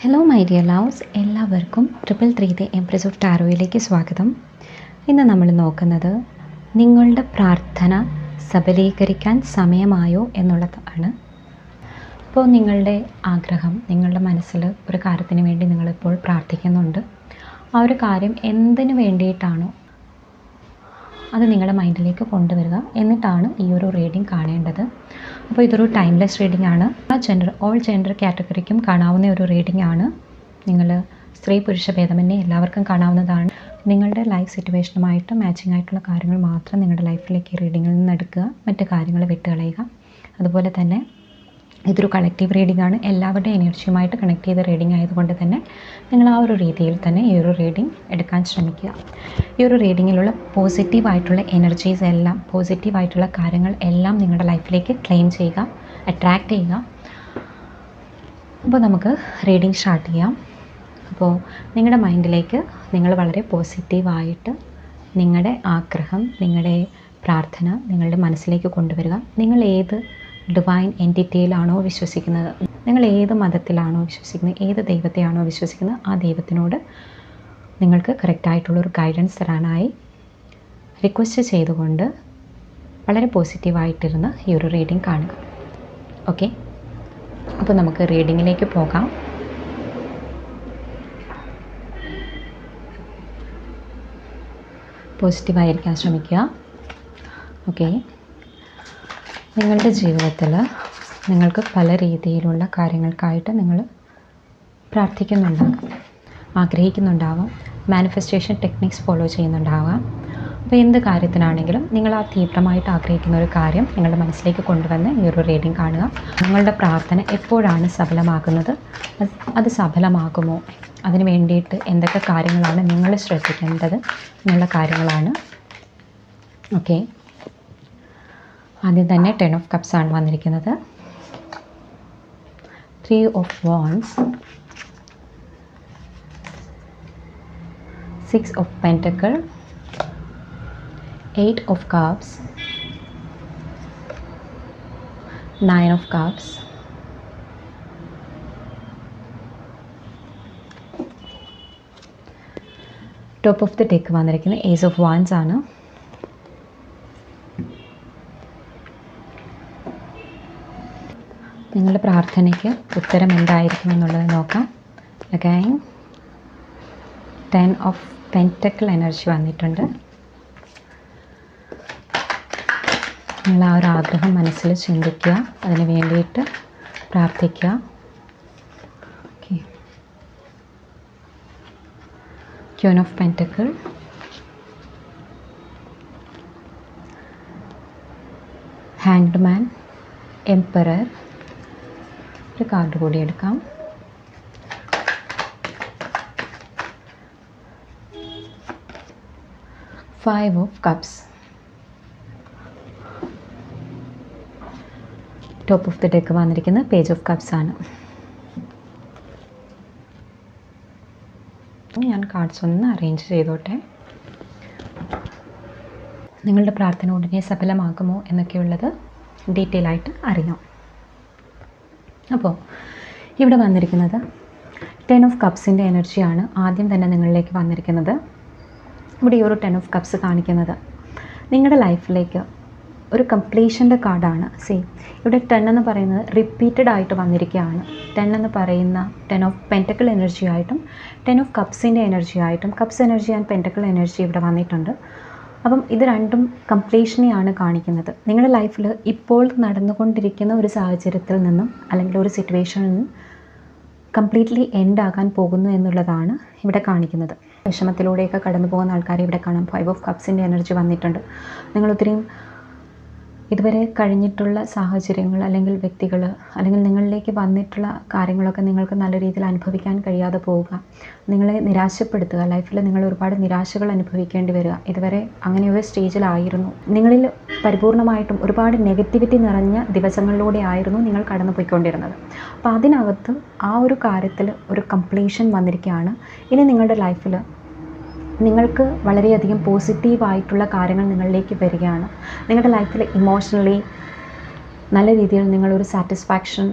Hello my dear loves, എല്ലാവർക്കും 333 empress of ടാരോയിലേക്ക് സ്വാഗതം. ഇന്ന് നമ്മൾ നോക്കുന്നത് നിങ്ങളുടെ പ്രാർത്ഥന സബലീകരിക്കാൻ സമയമായോ എന്നുള്ളതാണ്. അപ്പോൾ നിങ്ങളുടെ ആഗ്രഹം, നിങ്ങളുടെ മനസ്സിൽ ഒരു കാര്യത്തിന് വേണ്ടി നിങ്ങളിപ്പോൾ പ്രാർത്ഥിക്കുന്നുണ്ട്. ആ ഒരു കാര്യം എന്തിനു വേണ്ടിയിട്ടാണോ അത് നിങ്ങളുടെ മൈൻഡിലേക്ക് കൊണ്ടുവരിക, എന്നിട്ടാണ് ഈ ഒരു റീഡിംഗ് കാണേണ്ടത്. അപ്പോൾ ഇതൊരു ടൈംലെസ് റീഡിംഗ് ആണ്. ഓൾ ജെൻഡർ കാറ്റഗറിക്കും കാണാവുന്ന ഒരു റീഡിംഗ് ആണ്. നിങ്ങൾ സ്ത്രീ പുരുഷ ഭേദമന്യേ എല്ലാവർക്കും കാണാവുന്നതാണ്. നിങ്ങളുടെ ലൈഫ് സിറ്റുവേഷനുമായിട്ട് മാച്ചിങ് ആയിട്ടുള്ള കാര്യങ്ങൾ മാത്രം നിങ്ങളുടെ ലൈഫിലേക്ക് ഈ റീഡിങ്ങിൽ നിന്ന് എടുക്കുക, മറ്റ് കാര്യങ്ങൾ വിട്ടുകളയുക. അതുപോലെ തന്നെ ഇതൊരു കളക്റ്റീവ് റീഡിംഗ് ആണ്. എല്ലാവരുടെയും എനർജിയുമായിട്ട് കണക്ട് ചെയ്ത റീഡിംഗ് ആയതുകൊണ്ട് തന്നെ നിങ്ങൾ ആ ഒരു രീതിയിൽ തന്നെ ഈ ഒരു റീഡിംഗ് എടുക്കാൻ ശ്രമിക്കുക. ഈ ഒരു റീഡിങ്ങിലുള്ള പോസിറ്റീവായിട്ടുള്ള എനർജീസ് എല്ലാം, പോസിറ്റീവായിട്ടുള്ള കാര്യങ്ങൾ എല്ലാം നിങ്ങളുടെ ലൈഫിലേക്ക് ക്ലെയിം ചെയ്യുക, അട്രാക്റ്റ് ചെയ്യുക. അപ്പോൾ നമുക്ക് റീഡിംഗ് സ്റ്റാർട്ട് ചെയ്യാം. അപ്പോൾ നിങ്ങളുടെ മൈൻഡിലേക്ക് നിങ്ങൾ വളരെ പോസിറ്റീവായിട്ട് നിങ്ങളുടെ ആഗ്രഹം, നിങ്ങളുടെ പ്രാർത്ഥന നിങ്ങളുടെ മനസ്സിലേക്ക് കൊണ്ടുവരിക. നിങ്ങൾ ഏത് ഡിവൈൻ എൻറ്റിറ്റിയിലാണോ വിശ്വസിക്കുന്നത്, നിങ്ങൾ ഏത് മതത്തിലാണോ വിശ്വസിക്കുന്നത്, ഏത് ദൈവത്തെയാണോ വിശ്വസിക്കുന്നത്, ആ ദൈവത്തിനോട് നിങ്ങൾക്ക് കറക്റ്റായിട്ടുള്ളൊരു ഗൈഡൻസ് തരാനായി റിക്വസ്റ്റ് ചെയ്തുകൊണ്ട് വളരെ പോസിറ്റീവായിട്ടിരുന്ന് ഈ ഒരു റീഡിംഗ് കാണുക. ഓക്കെ, അപ്പോൾ നമുക്ക് റീഡിങ്ങിലേക്ക് പോകാം. പോസിറ്റീവായിരിക്കാൻ ശ്രമിക്കുക. ഓക്കെ, നിങ്ങളുടെ ജീവിതത്തിൽ നിങ്ങൾക്ക് പല രീതിയിലുള്ള കാര്യങ്ങൾക്കായിട്ട് നിങ്ങൾ പ്രാർത്ഥിക്കുന്നുണ്ടാകാം, ആഗ്രഹിക്കുന്നുണ്ടാവാം, മാനിഫെസ്റ്റേഷൻ ടെക്നിക്സ് ഫോളോ ചെയ്യുന്നുണ്ടാവാം. അപ്പോൾ എന്ത് കാര്യത്തിനാണെങ്കിലും നിങ്ങൾ ആ തീവ്രമായിട്ട് ആഗ്രഹിക്കുന്ന ഒരു കാര്യം നിങ്ങളുടെ മനസ്സിലേക്ക് കൊണ്ടുവന്ന് ഈ ഒരു റീഡിംഗ് കാണുക. നിങ്ങളുടെ പ്രാർത്ഥന എപ്പോഴാണ് സഫലമാകുന്നത്, അത് സഫലമാകുമോ, അതിന് വേണ്ടിയിട്ട് എന്തൊക്കെ കാര്യങ്ങളാണ് നിങ്ങൾ ശ്രദ്ധിക്കേണ്ടത് എന്നുള്ള കാര്യങ്ങളാണ്. ഓക്കെ, ആദ്യം തന്നെ 10 ഓഫ് കപ്സ് ആണ് വന്നിരിക്കുന്നത്. 3 of wands, 6 of pentacle, 8 of cups, 9 of cups, top of the deck വന്നിരിക്കുന്നത് ഏസ് ഓഫ് വാൻഡ്സ് ആണ്. നിങ്ങളുടെ പ്രാർത്ഥനയ്ക്ക് ഉത്തരം എന്തായിരിക്കും എന്നുള്ളത് നോക്കാം. അഗൈൻ 10 ഓഫ് പെൻറ്റക്കിൾ എനർജി വന്നിട്ടുണ്ട്. നിങ്ങൾ ആ ഒരു ആഗ്രഹം മനസ്സിൽ ചിന്തിക്കുക, അതിന് വേണ്ടിയിട്ട് പ്രാർത്ഥിക്കുക. Okay, queen of pentacle, hanged man, emperor. ഒരു കാർഡ് കൂടി എടുക്കാം. Five of cups, top of the deck വന്നിരിക്കുന്നത് പേജ് ഓഫ് കപ്സ് ആണ്. ഞാൻ കാർഡ്സ് ഒന്ന് അറേഞ്ച് ചെയ്തോട്ടെ. നിങ്ങളുടെ പ്രാർത്ഥന ഉടനെ സഫലമാകുമോ എന്നൊക്കെയുള്ളത് ഡീറ്റെയിൽ ആയിട്ട് അറിയാം. അപ്പോൾ ഇവിടെ വന്നിരിക്കുന്നത് 10 ഓഫ് കപ്സിൻ്റെ എനർജിയാണ് ആദ്യം തന്നെ നിങ്ങളിലേക്ക് വന്നിരിക്കുന്നത്. ഇവിടെ ഈ ഒരു 10 ഓഫ് കപ്സ് കാണിക്കുന്നത് നിങ്ങളുടെ ലൈഫിലേക്ക് ഒരു കംപ്ലീഷൻ്റെ കാർഡാണ്. ഇവിടെ 10 എന്ന് പറയുന്നത് റിപ്പീറ്റഡ് ആയിട്ട് വന്നിരിക്കുകയാണ്. 10 എന്ന് പറയുന്ന 10 ഓഫ് പെൻറ്റക്കിൾ എനർജി ആയിട്ടും 10 ഓഫ് കപ്സിൻ്റെ എനർജി ആയിട്ടും, cups energy and pentacle energy ഇവിടെ വന്നിട്ടുണ്ട്. അപ്പം ഇത് രണ്ടും കംപ്ലീഷനെയാണ് കാണിക്കുന്നത്. നിങ്ങളുടെ ലൈഫിൽ ഇപ്പോൾ നടന്നുകൊണ്ടിരിക്കുന്ന ഒരു സാഹചര്യത്തിൽ നിന്നും അല്ലെങ്കിൽ ഒരു സിറ്റുവേഷനിൽ നിന്നും കംപ്ലീറ്റ്ലി എൻഡ് ആകാൻ പോകുന്നു എന്നുള്ളതാണ് ഇവിടെ കാണിക്കുന്നത്. വിഷമത്തിലൂടെയൊക്കെ കടന്നു പോകുന്ന ആൾക്കാരെ ഇവിടെ കാണാം. 5 ഓഫ് കപ്സിൻ്റെ എനർജി വന്നിട്ടുണ്ട്. നിങ്ങൾ ഒത്തിരിയും ഇതുവരെ കഴിഞ്ഞിട്ടുള്ള സാഹചര്യങ്ങൾ അല്ലെങ്കിൽ വ്യക്തികൾ അല്ലെങ്കിൽ നിങ്ങളിലേക്ക് വന്നിട്ടുള്ള കാര്യങ്ങളൊക്കെ നിങ്ങൾക്ക് നല്ല രീതിയിൽ അനുഭവിക്കാൻ കഴിയാതെ പോവുക, നിങ്ങളെ നിരാശപ്പെടുത്തുക, ലൈഫിൽ നിങ്ങൾ ഒരുപാട് നിരാശകൾ അനുഭവിക്കേണ്ടി വരിക. ഇതുവരെ അങ്ങനെ ഒരു സ്റ്റേജിലായിരുന്നു. നിങ്ങളിൽ പരിപൂർണമായിട്ടും ഒരുപാട് നെഗറ്റിവിറ്റി നിറഞ്ഞ ദിവസങ്ങളിലൂടെ ആയിരുന്നു നിങ്ങൾ കടന്നു പോയിക്കൊണ്ടിരുന്നത്. അപ്പോൾ അതിനകത്ത് ആ ഒരു കാര്യത്തിൽ ഒരു കംപ്ലീഷൻ വന്നിരിക്കുകയാണ്. ഇനി നിങ്ങളുടെ ലൈഫിൽ നിങ്ങൾക്ക് വളരെയധികം പോസിറ്റീവായിട്ടുള്ള കാര്യങ്ങൾ നിങ്ങളിലേക്ക് വരികയാണ്. നിങ്ങളുടെ ലൈഫിൽ ഇമോഷണലി നല്ല രീതിയിൽ നിങ്ങളൊരു സാറ്റിസ്ഫാക്ഷൻ,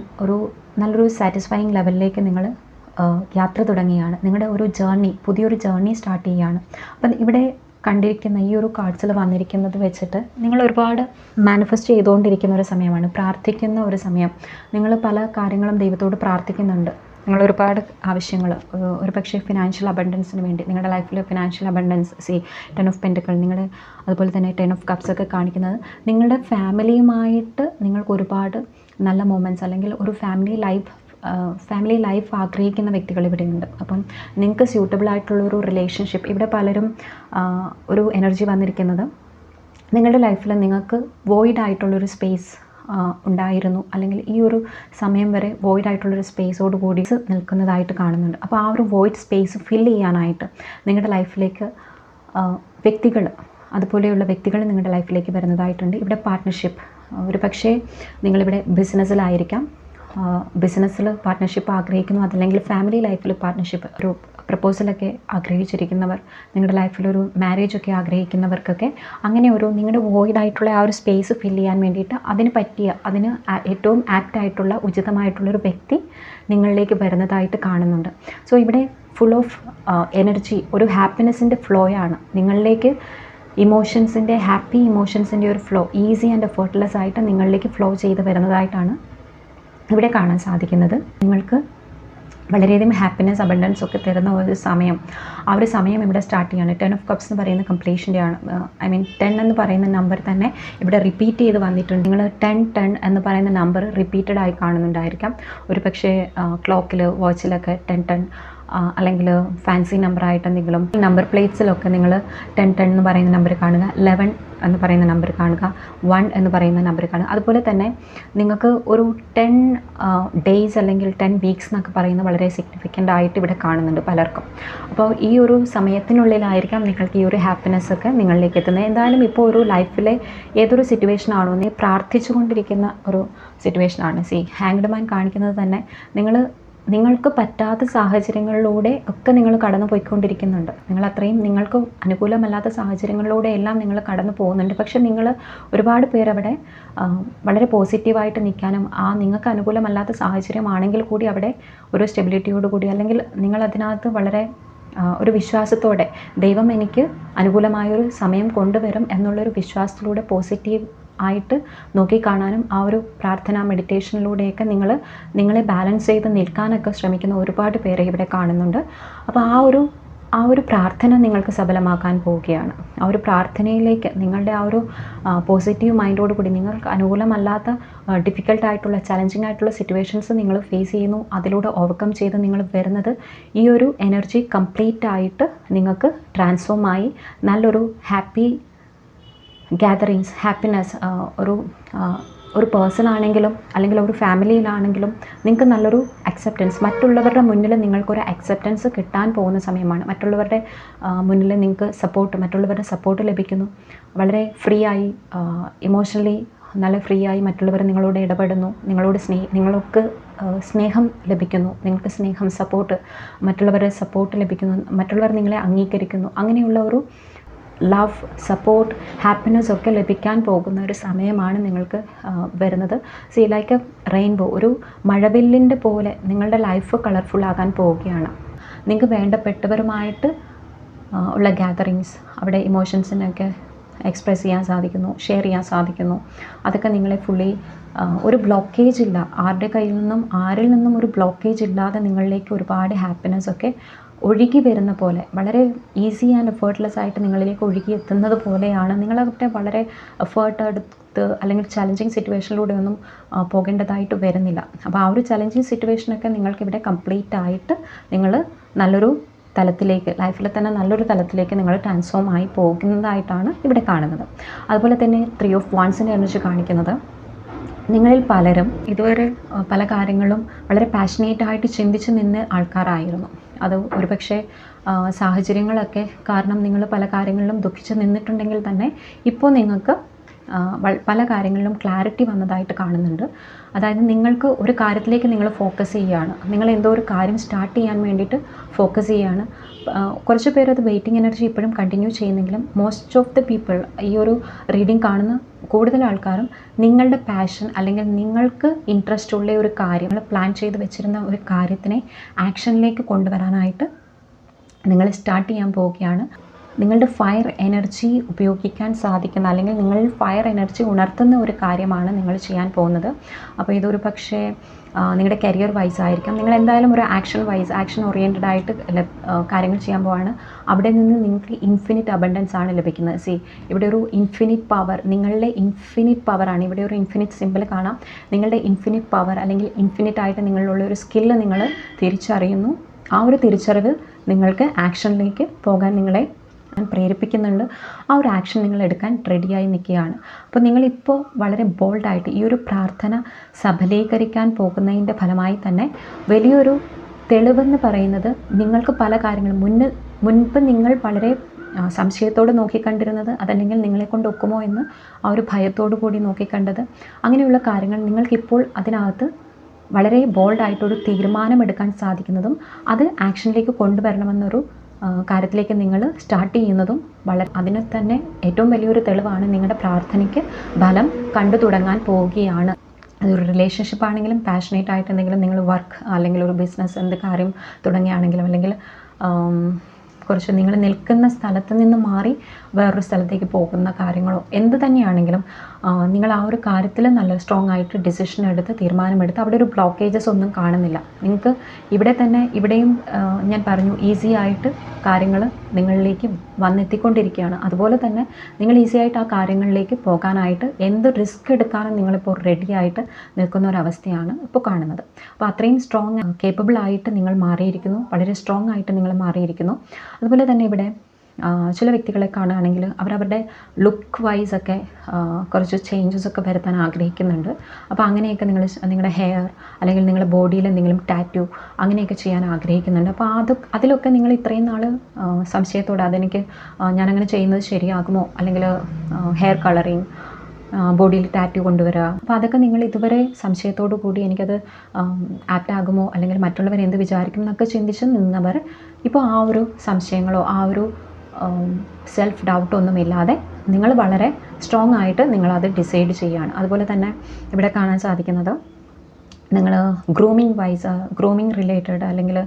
നല്ലൊരു സാറ്റിസ്ഫൈയിങ് ലെവലിലേക്ക് നിങ്ങൾ യാത്ര തുടങ്ങിയാണ്, നിങ്ങളുടെ ഒരു ജേർണി, പുതിയൊരു ജേർണി സ്റ്റാർട്ട് ചെയ്യുകയാണ്. അപ്പം ഇവിടെ കണ്ടിരിക്കുന്ന ഈ ഒരു കാർഡ്സിൽ വന്നിരിക്കുന്നത് വെച്ചിട്ട് നിങ്ങൾ ഒരുപാട് മാനിഫെസ്റ്റ് ചെയ്തുകൊണ്ടിരിക്കുന്ന ഒരു സമയമാണ്, പ്രാർത്ഥിക്കുന്ന ഒരു സമയം. നിങ്ങൾ പല കാര്യങ്ങളും ദൈവത്തോട് പ്രാർത്ഥിക്കുന്നുണ്ട്. നിങ്ങൾ ഒരുപാട് ആവശ്യങ്ങൾ, ഒരു പക്ഷേ ഫിനാൻഷ്യൽ അബണ്ടൻസിന് വേണ്ടി, നിങ്ങളുടെ ലൈഫിൽ ഫിനാൻഷ്യൽ അബണ്ടൻസ്, 10 ഓഫ് പെൻറ്റക്കിൾ, നിങ്ങളുടെ അതുപോലെ തന്നെ 10 ഓഫ് കപ്സ് ഒക്കെ കാണിക്കുന്നത് നിങ്ങളുടെ ഫാമിലിയുമായിട്ട് നിങ്ങൾക്ക് ഒരുപാട് നല്ല മൊമെൻറ്റ്സ്, അല്ലെങ്കിൽ ഒരു ഫാമിലി ലൈഫ് ആഗ്രഹിക്കുന്ന വ്യക്തികൾ ഇവിടെയുണ്ട്. അപ്പം നിങ്ങൾക്ക് സ്യൂട്ടബിൾ ആയിട്ടുള്ളൊരു റിലേഷൻഷിപ്പ്, ഇവിടെ പലരും ഒരു എനർജി വന്നിരിക്കുന്നത് നിങ്ങളുടെ ലൈഫിൽ നിങ്ങൾക്ക് വോയിഡ് ആയിട്ടുള്ളൊരു സ്പേസ് ഉണ്ടായിരുന്നു, അല്ലെങ്കിൽ ഈ ഒരു സമയം വരെ വോയിഡ് ആയിട്ടുള്ളൊരു സ്പേസോട് കൂടി നിൽക്കുന്നതായിട്ട് കാണുന്നുണ്ട്. അപ്പോൾ ആ ഒരു വോയിഡ് സ്പേസ് ഫില്ല് ചെയ്യാനായിട്ട് നിങ്ങളുടെ ലൈഫിലേക്ക് വ്യക്തികൾ, അതുപോലെയുള്ള വ്യക്തികൾ നിങ്ങളുടെ ലൈഫിലേക്ക് വരുന്നതായിട്ടുണ്ട്. ഇവിടെ പാർട്ട്ണർഷിപ്പ്, ഒരു പക്ഷേ നിങ്ങളിവിടെ ബിസിനസ്സിലായിരിക്കാം, ബിസിനസ്സിൽ പാർട്ട്ണർഷിപ്പ് ആഗ്രഹിക്കുന്നു, അതല്ലെങ്കിൽ ഫാമിലി ലൈഫിൽ പാർട്ട്ണർഷിപ്പ്, ഒരു പ്രപ്പോസലൊക്കെ ആഗ്രഹിച്ചിരിക്കുന്നവർ, നിങ്ങളുടെ ലൈഫിലൊരു മാരേജൊക്കെ ആഗ്രഹിക്കുന്നവർക്കൊക്കെ അങ്ങനെ ഒരു നിങ്ങളുടെ വോയിഡ് ആയിട്ടുള്ള ആ ഒരു സ്പേസ് ഫില്ല് ചെയ്യാൻ വേണ്ടിയിട്ട് അതിന് ഏറ്റവും ആപ്റ്റായിട്ടുള്ള ഉചിതമായിട്ടുള്ളൊരു വ്യക്തി നിങ്ങളിലേക്ക് വരുന്നതായിട്ട് കാണുന്നുണ്ട്. സോ ഇവിടെ ഫുൾ ഓഫ് എനർജി, ഒരു ഹാപ്പിനെസ്സിൻ്റെ ഫ്ലോയാണ് നിങ്ങളിലേക്ക്. ഹാപ്പി ഇമോഷൻസിൻ്റെ ഒരു ഫ്ലോ ഈസി ആൻഡ് എഫേർട്ട്ലെസ് ആയിട്ട് നിങ്ങളിലേക്ക് ഫ്ലോ ചെയ്ത് വരുന്നതായിട്ടാണ് ഇവിടെ കാണാൻ സാധിക്കുന്നത്. നിങ്ങൾക്ക് വളരെയധികം ഹാപ്പിനെസ്, അബണ്ടൻസ് ഒക്കെ തരുന്ന ഒരു സമയം, ആ ഒരു സമയം ഇവിടെ സ്റ്റാർട്ട് ചെയ്യാണ്. 10 ഓഫ് കപ്സ് എന്ന് പറയുന്ന കംപ്ലീഷൻ്റെ ആണ്. 10 എന്ന് പറയുന്ന നമ്പർ തന്നെ ഇവിടെ റിപ്പീറ്റ് ചെയ്ത് വന്നിട്ടുണ്ട്. നിങ്ങൾ 10 എന്ന് പറയുന്ന നമ്പർ റിപ്പീറ്റഡ് ആയി കാണുന്നുണ്ടായിരിക്കാം. ഒരു പക്ഷേ ക്ലോക്കിൽ, വാച്ചിലൊക്കെ 10 അല്ലെങ്കിൽ ഫാൻസി നമ്പറായിട്ട് എന്തെങ്കിലും നമ്പർ പ്ലേറ്റ്സിലൊക്കെ നിങ്ങൾ 10 എന്ന് പറയുന്ന നമ്പർ കാണുക, 11 എന്ന് പറയുന്ന നമ്പർ കാണുക, 1 എന്ന് പറയുന്ന നമ്പർ കാണുക. അതുപോലെ തന്നെ നിങ്ങൾക്ക് ഒരു 10 ഡേയ്സ് അല്ലെങ്കിൽ 10 വീക്സ് എന്നൊക്കെ പറയുന്നത് വളരെ സിഗ്നിഫിക്കൻ്റ് ആയിട്ട് ഇവിടെ കാണുന്നുണ്ട് പലർക്കും. അപ്പോൾ ഈ ഒരു സമയത്തിനുള്ളിലായിരിക്കാം നിങ്ങൾക്ക് ഈ ഒരു ഹാപ്പിനെസ് ഒക്കെ നിങ്ങളിലേക്ക് എത്തുന്നത്. എന്തായാലും ഇപ്പോൾ ഒരു ലൈഫിലെ ഏതൊരു സിറ്റുവേഷൻ ആണോ നീ പ്രാർത്ഥിച്ചു കൊണ്ടിരിക്കുന്ന ഒരു സിറ്റുവേഷനാണ്. ഹാങ്ഡ് മാൻ കാണിക്കുന്നത് തന്നെ നിങ്ങൾക്ക് പറ്റാത്ത സാഹചര്യങ്ങളിലൂടെ ഒക്കെ നിങ്ങൾ കടന്നു പോയിക്കൊണ്ടിരിക്കുന്നുണ്ട്. നിങ്ങൾക്ക് അനുകൂലമല്ലാത്ത സാഹചര്യങ്ങളിലൂടെ എല്ലാം നിങ്ങൾ കടന്നു പോകുന്നുണ്ട്. പക്ഷെ നിങ്ങൾ ഒരുപാട് പേരവിടെ വളരെ പോസിറ്റീവായിട്ട് നിൽക്കാനും, നിങ്ങൾക്ക് അനുകൂലമല്ലാത്ത സാഹചര്യമാണെങ്കിൽ കൂടി അവിടെ ഒരു സ്റ്റെബിലിറ്റിയോട് കൂടി, അല്ലെങ്കിൽ നിങ്ങൾ അതിനകത്ത് വളരെ ഒരു വിശ്വാസത്തോടെ ദൈവം എനിക്ക് അനുകൂലമായൊരു സമയം കൊണ്ടുവരും എന്നുള്ളൊരു വിശ്വാസത്തിലൂടെ പോസിറ്റീവ് ആയിട്ട് നോക്കിക്കാണാനും ആ ഒരു പ്രാർത്ഥന മെഡിറ്റേഷനിലൂടെയൊക്കെ നിങ്ങളെ ബാലൻസ് ചെയ്ത് നിൽക്കാനൊക്കെ ശ്രമിക്കുന്ന ഒരുപാട് പേരെ ഇവിടെ കാണുന്നുണ്ട്. അപ്പോൾ ആ ഒരു പ്രാർത്ഥന നിങ്ങൾക്ക് സഫലമാക്കാൻ പോവുകയാണ്. ആ ഒരു പ്രാർത്ഥനയിലേക്ക് നിങ്ങളുടെ ആ ഒരു പോസിറ്റീവ് മൈൻഡോട് കൂടി നിങ്ങൾക്ക് അനുകൂലമല്ലാത്ത ഡിഫിക്കൽട്ടായിട്ടുള്ള ചലഞ്ചിങ് ആയിട്ടുള്ള സിറ്റുവേഷൻസ് നിങ്ങൾ ഫേസ് ചെയ്യുന്നു, അതിലൂടെ ഓവർകം ചെയ്ത് നിങ്ങൾ വരുന്നത് ഈ ഒരു എനർജി കംപ്ലീറ്റ് ആയിട്ട് നിങ്ങൾക്ക് ട്രാൻസ്ഫോം ആയി നല്ലൊരു ഹാപ്പി ഗ്യാതറിങ്സ്, ഹാപ്പിനെസ്, ഒരു പേഴ്സൺ ആണെങ്കിലും അല്ലെങ്കിൽ ഒരു ഫാമിലിയിലാണെങ്കിലും നിങ്ങൾക്ക് നല്ലൊരു അക്സെപ്റ്റൻസ്, മറ്റുള്ളവരുടെ മുന്നിൽ നിങ്ങൾക്കൊരു അക്സെപ്റ്റൻസ് കിട്ടാൻ പോകുന്ന സമയമാണ്. മറ്റുള്ളവരുടെ മുന്നിൽ നിങ്ങൾക്ക് മറ്റുള്ളവരുടെ സപ്പോർട്ട് ലഭിക്കുന്നു. വളരെ ഫ്രീ ആയി, ഇമോഷണലി നല്ല ഫ്രീ ആയി മറ്റുള്ളവർ നിങ്ങളോട് ഇടപെടുന്നു, നിങ്ങൾക്ക് സ്നേഹം ലഭിക്കുന്നു, നിങ്ങൾക്ക് സ്നേഹം, സപ്പോർട്ട്, മറ്റുള്ളവരുടെ സപ്പോർട്ട് ലഭിക്കുന്നു, മറ്റുള്ളവർ നിങ്ങളെ അംഗീകരിക്കുന്നു. അങ്ങനെയുള്ള ഒരു ലവ്, സപ്പോർട്ട്, ഹാപ്പിനെസ് ഒക്കെ ലഭിക്കാൻ പോകുന്ന ഒരു സമയമാണ് നിങ്ങൾക്ക് വരുന്നത്. ലൈക്ക് എ റെയിൻബോ, ഒരു മഴവില്ലിൻ്റെ പോലെ നിങ്ങളുടെ ലൈഫ് കളർഫുൾ ആകാൻ പോവുകയാണ്. നിങ്ങൾക്ക് വേണ്ടപ്പെട്ടവരുമായിട്ട് ഉള്ള ഗ്യാതറിങ്സ്, അവിടെ ഇമോഷൻസിനൊക്കെ എക്സ്പ്രസ് ചെയ്യാൻ സാധിക്കുന്നു, ഷെയർ ചെയ്യാൻ സാധിക്കുന്നു. അതൊക്കെ നിങ്ങളെ ഫുള്ളി ഒരു ബ്ലോക്കേജ് ഇല്ല, ആരിൽ നിന്നും ഒരു ബ്ലോക്കേജ് ഇല്ലാതെ നിങ്ങളിലേക്ക് ഒരുപാട് ഹാപ്പിനെസ് ഒക്കെ ഒഴുകി വരുന്ന പോലെ, വളരെ ഈസി ആൻഡ് എഫേർട്ട്ലെസ് ആയിട്ട് നിങ്ങളിലേക്ക് ഒഴുകി എത്തുന്നത് പോലെയാണ്. നിങ്ങളവിടെ വളരെ എഫേർട്ട് എടുത്ത് അല്ലെങ്കിൽ ചലഞ്ചിങ് സിറ്റുവേഷനിലൂടെ ഒന്നും പോകേണ്ടതായിട്ട് വരുന്നില്ല. അപ്പോൾ ആ ഒരു ചലഞ്ചിങ് സിറ്റുവേഷനൊക്കെ നിങ്ങൾക്കിവിടെ കംപ്ലീറ്റ് ആയിട്ട് നിങ്ങൾ നല്ലൊരു തലത്തിലേക്ക്, ലൈഫിൽ തന്നെ നല്ലൊരു തലത്തിലേക്ക് നിങ്ങൾ ട്രാൻസ്ഫോം ആയി പോകുന്നതായിട്ടാണ് ഇവിടെ കാണുന്നത്. അതുപോലെ തന്നെ 3 ഓഫ് വാൻസിൻ്റെ എനർജി കാണിക്കുന്നത് നിങ്ങളിൽ പലരും ഇതുവരെ പല കാര്യങ്ങളും വളരെ പാഷനേറ്റായിട്ട് ചിന്തിച്ച് നിന്ന ആൾക്കാരായിരുന്നു. അത് ഒരുപക്ഷെ സാഹചര്യങ്ങളൊക്കെ കാരണം നിങ്ങൾ പല കാര്യങ്ങളിലും ദുഃഖിച്ച് നിന്നിട്ടുണ്ടെങ്കിൽ തന്നെ ഇപ്പോൾ നിങ്ങൾക്ക് പല കാര്യങ്ങളിലും ക്ലാരിറ്റി വന്നതായിട്ട് കാണുന്നുണ്ട്. അതായത് നിങ്ങൾക്ക് ഒരു കാര്യത്തിലേക്ക് നിങ്ങൾ ഫോക്കസ് ചെയ്യുകയാണ്, നിങ്ങൾ എന്തോ ഒരു കാര്യം സ്റ്റാർട്ട് ചെയ്യാൻ വേണ്ടിയിട്ട് ഫോക്കസ് ചെയ്യുകയാണ്. കുറച്ച് പേര് അത് വെയിറ്റിംഗ് എനർജി ഇപ്പോഴും കണ്ടിന്യൂ ചെയ്യുന്നെങ്കിലും മോസ്റ്റ് ഓഫ് ദ പീപ്പിൾ ഈ ഒരു റീഡിങ് കാണുന്ന കൂടുതൽ ആൾക്കാരും നിങ്ങളുടെ പാഷൻ അല്ലെങ്കിൽ നിങ്ങൾക്ക് ഇൻട്രസ്റ്റ് ഉള്ള ഒരു കാര്യം, നിങ്ങൾ പ്ലാൻ ചെയ്ത് വെച്ചിരുന്ന ഒരു കാര്യത്തിനെ ആക്ഷനിലേക്ക് കൊണ്ടുവരാനായിട്ട് നിങ്ങൾ സ്റ്റാർട്ട് ചെയ്യാൻ പോവുകയാണ്. നിങ്ങളുടെ ഫയർ എനർജി ഉപയോഗിക്കാൻ സാധിക്കുന്ന, അല്ലെങ്കിൽ നിങ്ങൾ ഫയർ എനർജി ഉണർത്തുന്ന ഒരു കാര്യമാണ് നിങ്ങൾ ചെയ്യാൻ പോകുന്നത്. അപ്പോൾ ഇതൊരു പക്ഷേ നിങ്ങളുടെ കരിയർ വൈസ് ആയിരിക്കാം. നിങ്ങൾ എന്തായാലും ഒരു ആക്ഷൻ ഓറിയൻറ്റഡ് ആയിട്ട് കാര്യങ്ങൾ ചെയ്യാൻ പോവാണ്. അവിടെ നിന്ന് നിങ്ങൾക്ക് ഇൻഫിനിറ്റ് അബണ്ടൻസ് ആണ് ലഭിക്കുന്നത്. ഇവിടെ ഒരു ഇൻഫിനിറ്റ് പവർ, നിങ്ങളുടെ ഇൻഫിനിറ്റ് പവറാണ്. ഇവിടെ ഒരു ഇൻഫിനിറ്റ് സിമ്പിൾ കാണാം. നിങ്ങളുടെ ഇൻഫിനിറ്റ് പവർ അല്ലെങ്കിൽ ഇൻഫിനിറ്റ് ആയിട്ട് നിങ്ങളിലുള്ള ഒരു സ്കില്ല് നിങ്ങൾ തിരിച്ചറിയുന്നു. ആ ഒരു തിരിച്ചറിവ് നിങ്ങൾക്ക് ആക്ഷനിലേക്ക് പോകാൻ നിങ്ങളെ പ്രേരിപ്പിക്കുന്നുണ്ട്. ആ ഒരു ആക്ഷൻ നിങ്ങൾ എടുക്കാൻ റെഡിയായി നിൽക്കുകയാണ്. അപ്പോൾ നിങ്ങളിപ്പോൾ വളരെ ബോൾഡായിട്ട് ഈ ഒരു പ്രാർത്ഥന സഫലീകരിക്കാൻ പോകുന്നതിൻ്റെ ഫലമായി തന്നെ വലിയൊരു തെളിവെന്ന് പറയുന്നത്, നിങ്ങൾക്ക് പല കാര്യങ്ങളും മുൻപ് നിങ്ങൾ വളരെ സംശയത്തോട് നോക്കിക്കണ്ടിരുന്നത്, അതല്ലെങ്കിൽ നിങ്ങളെ കൊണ്ട് ഒക്കുമോ എന്ന് ആ ഒരു ഭയത്തോടു കൂടി നോക്കിക്കണ്ടത്, അങ്ങനെയുള്ള കാര്യങ്ങൾ നിങ്ങൾക്കിപ്പോൾ അതിനകത്ത് വളരെ ബോൾഡായിട്ടൊരു തീരുമാനമെടുക്കാൻ സാധിക്കുന്നതും അത് ആക്ഷനിലേക്ക് കൊണ്ടുവരണമെന്നൊരു കാര്യത്തിലേക്ക് നിങ്ങൾ സ്റ്റാർട്ട് ചെയ്യുന്നതും അതിന് തന്നെ ഏറ്റവും വലിയൊരു തെളിവാണ്. നിങ്ങളുടെ പ്രാർത്ഥനയ്ക്ക് ഫലം കണ്ടു തുടങ്ങാൻ പോവുകയാണ്. അതൊരു റിലേഷൻഷിപ്പ് ആണെങ്കിലും, പാഷനേറ്റ് ആയിട്ട് എന്തെങ്കിലും നിങ്ങൾ വർക്ക് അല്ലെങ്കിൽ ഒരു ബിസിനസ് എന്ത് കാര്യം തുടങ്ങുകയാണെങ്കിലും, അല്ലെങ്കിൽ കുറച്ച് നിങ്ങൾ നിൽക്കുന്ന സ്ഥലത്ത് നിന്ന് മാറി വേറൊരു സ്ഥലത്തേക്ക് പോകുന്ന കാര്യങ്ങളോ എന്ത് തന്നെയാണെങ്കിലും നിങ്ങൾ ആ ഒരു കാര്യത്തിൽ നല്ല സ്ട്രോങ് ആയിട്ട് ഡിസിഷൻ എടുത്ത് തീരുമാനമെടുത്ത് അവിടെ ഒരു ബ്ലോക്കേജസ് ഒന്നും കാണുന്നില്ല. നിങ്ങൾക്ക് ഇവിടെയും ഞാൻ പറഞ്ഞു, ഈസി ആയിട്ട് കാര്യങ്ങൾ നിങ്ങളിലേക്ക് വന്നെത്തിക്കൊണ്ടിരിക്കുകയാണ്. അതുപോലെ തന്നെ നിങ്ങൾ ഈസി ആയിട്ട് ആ കാര്യങ്ങളിലേക്ക് പോകാനായിട്ട് എന്ത് റിസ്ക് എടുക്കാനും നിങ്ങളിപ്പോൾ റെഡി ആയിട്ട് നിൽക്കുന്ന ഒരവസ്ഥയാണ് ഇപ്പോൾ കാണുന്നത്. അപ്പോൾ അത്രയും സ്ട്രോങ് കേപ്പബിൾ ആയിട്ട് നിങ്ങൾ മാറിയിരിക്കുന്നു, വളരെ സ്ട്രോങ് ആയിട്ട് നിങ്ങൾ മാറിയിരിക്കുന്നു. അതുപോലെ തന്നെ ഇവിടെ ചില വ്യക്തികളെ കാണുകയാണെങ്കിൽ അവരവരുടെ ലുക്ക് വൈസ് ഒക്കെ കുറച്ച് ചേഞ്ചസ് ഒക്കെ വരുത്താൻ ആഗ്രഹിക്കുന്നുണ്ട്. അപ്പോൾ അങ്ങനെയൊക്കെ നിങ്ങളുടെ ഹെയർ അല്ലെങ്കിൽ നിങ്ങളുടെ ബോഡിയിൽ എന്തെങ്കിലും ടാറ്റു അങ്ങനെയൊക്കെ ചെയ്യാൻ ആഗ്രഹിക്കുന്നുണ്ട്. അപ്പോൾ അതിലൊക്കെ നിങ്ങൾ ഇത്രയും നാൾ സംശയത്തോടെ അതെനിക്ക് ഞാനങ്ങനെ ചെയ്യുന്നത് ശരിയാകുമോ, അല്ലെങ്കിൽ ഹെയർ കളറിങ്, ബോഡിയിൽ ടാറ്റു കൊണ്ടുവരിക, അപ്പോൾ അതൊക്കെ നിങ്ങൾ ഇതുവരെ സംശയത്തോടു കൂടി എനിക്കത് ആപ്റ്റാകുമോ അല്ലെങ്കിൽ മറ്റുള്ളവർ എന്ത് വിചാരിക്കും എന്നൊക്കെ ചിന്തിച്ച് നിന്നവർ ഇപ്പോൾ ആ ഒരു സംശയങ്ങളോ ആ ഒരു സെൽഫ് ഡൗട്ടൊന്നുമില്ലാതെ നിങ്ങൾ വളരെ സ്ട്രോങ് ആയിട്ട് നിങ്ങളത് ഡിസൈഡ് ചെയ്യുകയാണ്. അതുപോലെ തന്നെ ഇവിടെ കാണാൻ സാധിക്കുന്നത്, നിങ്ങൾ ഗ്രൂമിങ് റിലേറ്റഡ് അല്ലെങ്കിൽ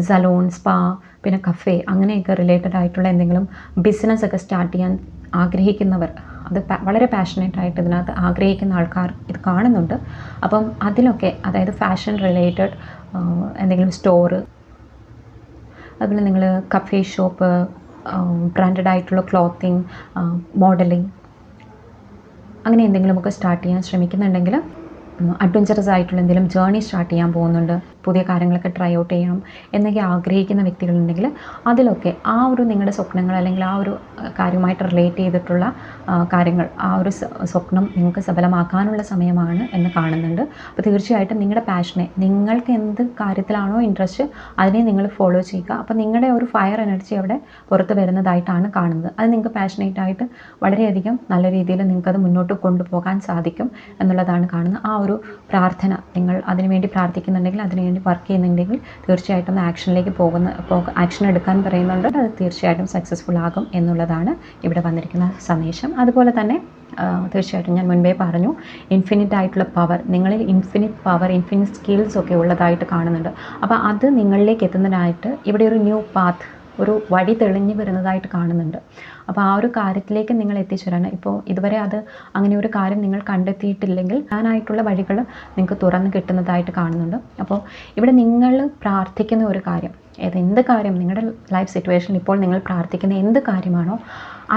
സലൂൺ, സ്പാ, പിന്നെ കഫേ അങ്ങനെയൊക്കെ റിലേറ്റഡ് ആയിട്ടുള്ള എന്തെങ്കിലും ബിസിനസ്സൊക്കെ സ്റ്റാർട്ട് ചെയ്യാൻ ആഗ്രഹിക്കുന്നവർ, അത് വളരെ പാഷനേറ്റ് ആയിട്ട് ഇതിനകത്ത് ആഗ്രഹിക്കുന്ന ആൾക്കാർ ഇത് കാണുന്നുണ്ട്. അപ്പം അതിലൊക്കെ, അതായത് ഫാഷൻ റിലേറ്റഡ് എന്തെങ്കിലും സ്റ്റോറ്, അതുപോലെ നിങ്ങൾ കഫേ ഷോപ്പ്, ബ്രാൻഡഡ് ആയിട്ടുള്ള ക്ലോത്തിങ്, മോഡലിംഗ് അങ്ങനെ എന്തെങ്കിലുമൊക്കെ സ്റ്റാർട്ട് ചെയ്യാൻ ശ്രമിക്കുന്നുണ്ടെങ്കിൽ, അഡ്വഞ്ചറസ് ആയിട്ടുള്ള എന്തെങ്കിലും ജേർണി സ്റ്റാർട്ട് ചെയ്യാൻ പോകുന്നുണ്ട്, പുതിയ കാര്യങ്ങളൊക്കെ ട്രൈ ഔട്ട് ചെയ്യണം എന്നൊക്കെ ആഗ്രഹിക്കുന്ന വ്യക്തികളുണ്ടെങ്കിൽ അതിലൊക്കെ ആ ഒരു നിങ്ങളുടെ സ്വപ്നങ്ങൾ അല്ലെങ്കിൽ ആ ഒരു കാര്യമായിട്ട് റിലേറ്റ് ചെയ്തിട്ടുള്ള കാര്യങ്ങൾ, ആ ഒരു സ്വപ്നം നിങ്ങൾക്ക് സഫലമാക്കാനുള്ള സമയമാണ് എന്ന് കാണുന്നുണ്ട്. അപ്പോൾ തീർച്ചയായിട്ടും നിങ്ങളുടെ പാഷനെ, നിങ്ങൾക്ക് എന്ത് കാര്യത്തിലാണോ ഇൻട്രസ്റ്റ് അതിനെ നിങ്ങൾ ഫോളോ ചെയ്യുക. അപ്പോൾ നിങ്ങളുടെ ഒരു ഫയർ എനർജി അവിടെ പുറത്ത് വരുന്നതായിട്ടാണ് കാണുന്നത്. അത് നിങ്ങൾക്ക് പാഷനേറ്റ് ആയിട്ട് വളരെയധികം നല്ല രീതിയിൽ നിങ്ങൾക്കത് മുന്നോട്ട് കൊണ്ടുപോകാൻ സാധിക്കും എന്നുള്ളതാണ് കാണുന്നത്. ആ ഒരു പ്രാർത്ഥന നിങ്ങൾ അതിനുവേണ്ടി പ്രാർത്ഥിക്കുന്നുണ്ടെങ്കിൽ, അതിനുവേണ്ടി വർക്ക് ചെയ്യുന്നുണ്ടെങ്കിൽ തീർച്ചയായിട്ടും ആക്ഷനിലേക്ക് ആക്ഷൻ എടുക്കാൻ പറയുന്നുണ്ട്. അത് തീർച്ചയായിട്ടും സക്സസ്ഫുൾ ആകും എന്നുള്ളതാണ് ഇവിടെ വന്നിരിക്കുന്ന സന്ദേശം. അതുപോലെ തന്നെ തീർച്ചയായിട്ടും ഞാൻ മുൻപേ പറഞ്ഞു, ഇൻഫിനിറ്റ് ആയിട്ടുള്ള പവർ, നിങ്ങളിൽ ഇൻഫിനിറ്റ് പവർ, ഇൻഫിനിറ്റ് സ്കിൽസ് ഒക്കെ ഉള്ളതായിട്ട് കാണുന്നുണ്ട്. അപ്പോൾ അത് നിങ്ങളിലേക്ക് എത്തുന്നതിനായിട്ട് ഇവിടെ ഒരു ന്യൂ പാത്ത്, ഒരു വഴി തെളിഞ്ഞു വരുന്നതായിട്ട് കാണുന്നുണ്ട്. അപ്പോൾ ആ ഒരു കാര്യത്തിലേക്ക് നിങ്ങൾ എത്തിച്ചേരാണ്. ഇപ്പോൾ ഇതുവരെ അങ്ങനെ ഒരു കാര്യം നിങ്ങൾ കണ്ടെത്തിയിട്ടില്ലെങ്കിൽ അതിനായിട്ടുള്ള വഴികൾ നിങ്ങൾക്ക് തുറന്ന് കിട്ടുന്നതായിട്ട് കാണുന്നുണ്ട്. അപ്പോൾ ഇവിടെ നിങ്ങൾ പ്രാർത്ഥിക്കുന്ന ഒരു കാര്യം, എന്ത് കാര്യം നിങ്ങളുടെ ലൈഫ് സിറ്റുവേഷനിൽ ഇപ്പോൾ നിങ്ങൾ പ്രാർത്ഥിക്കുന്ന എന്ത് കാര്യമാണോ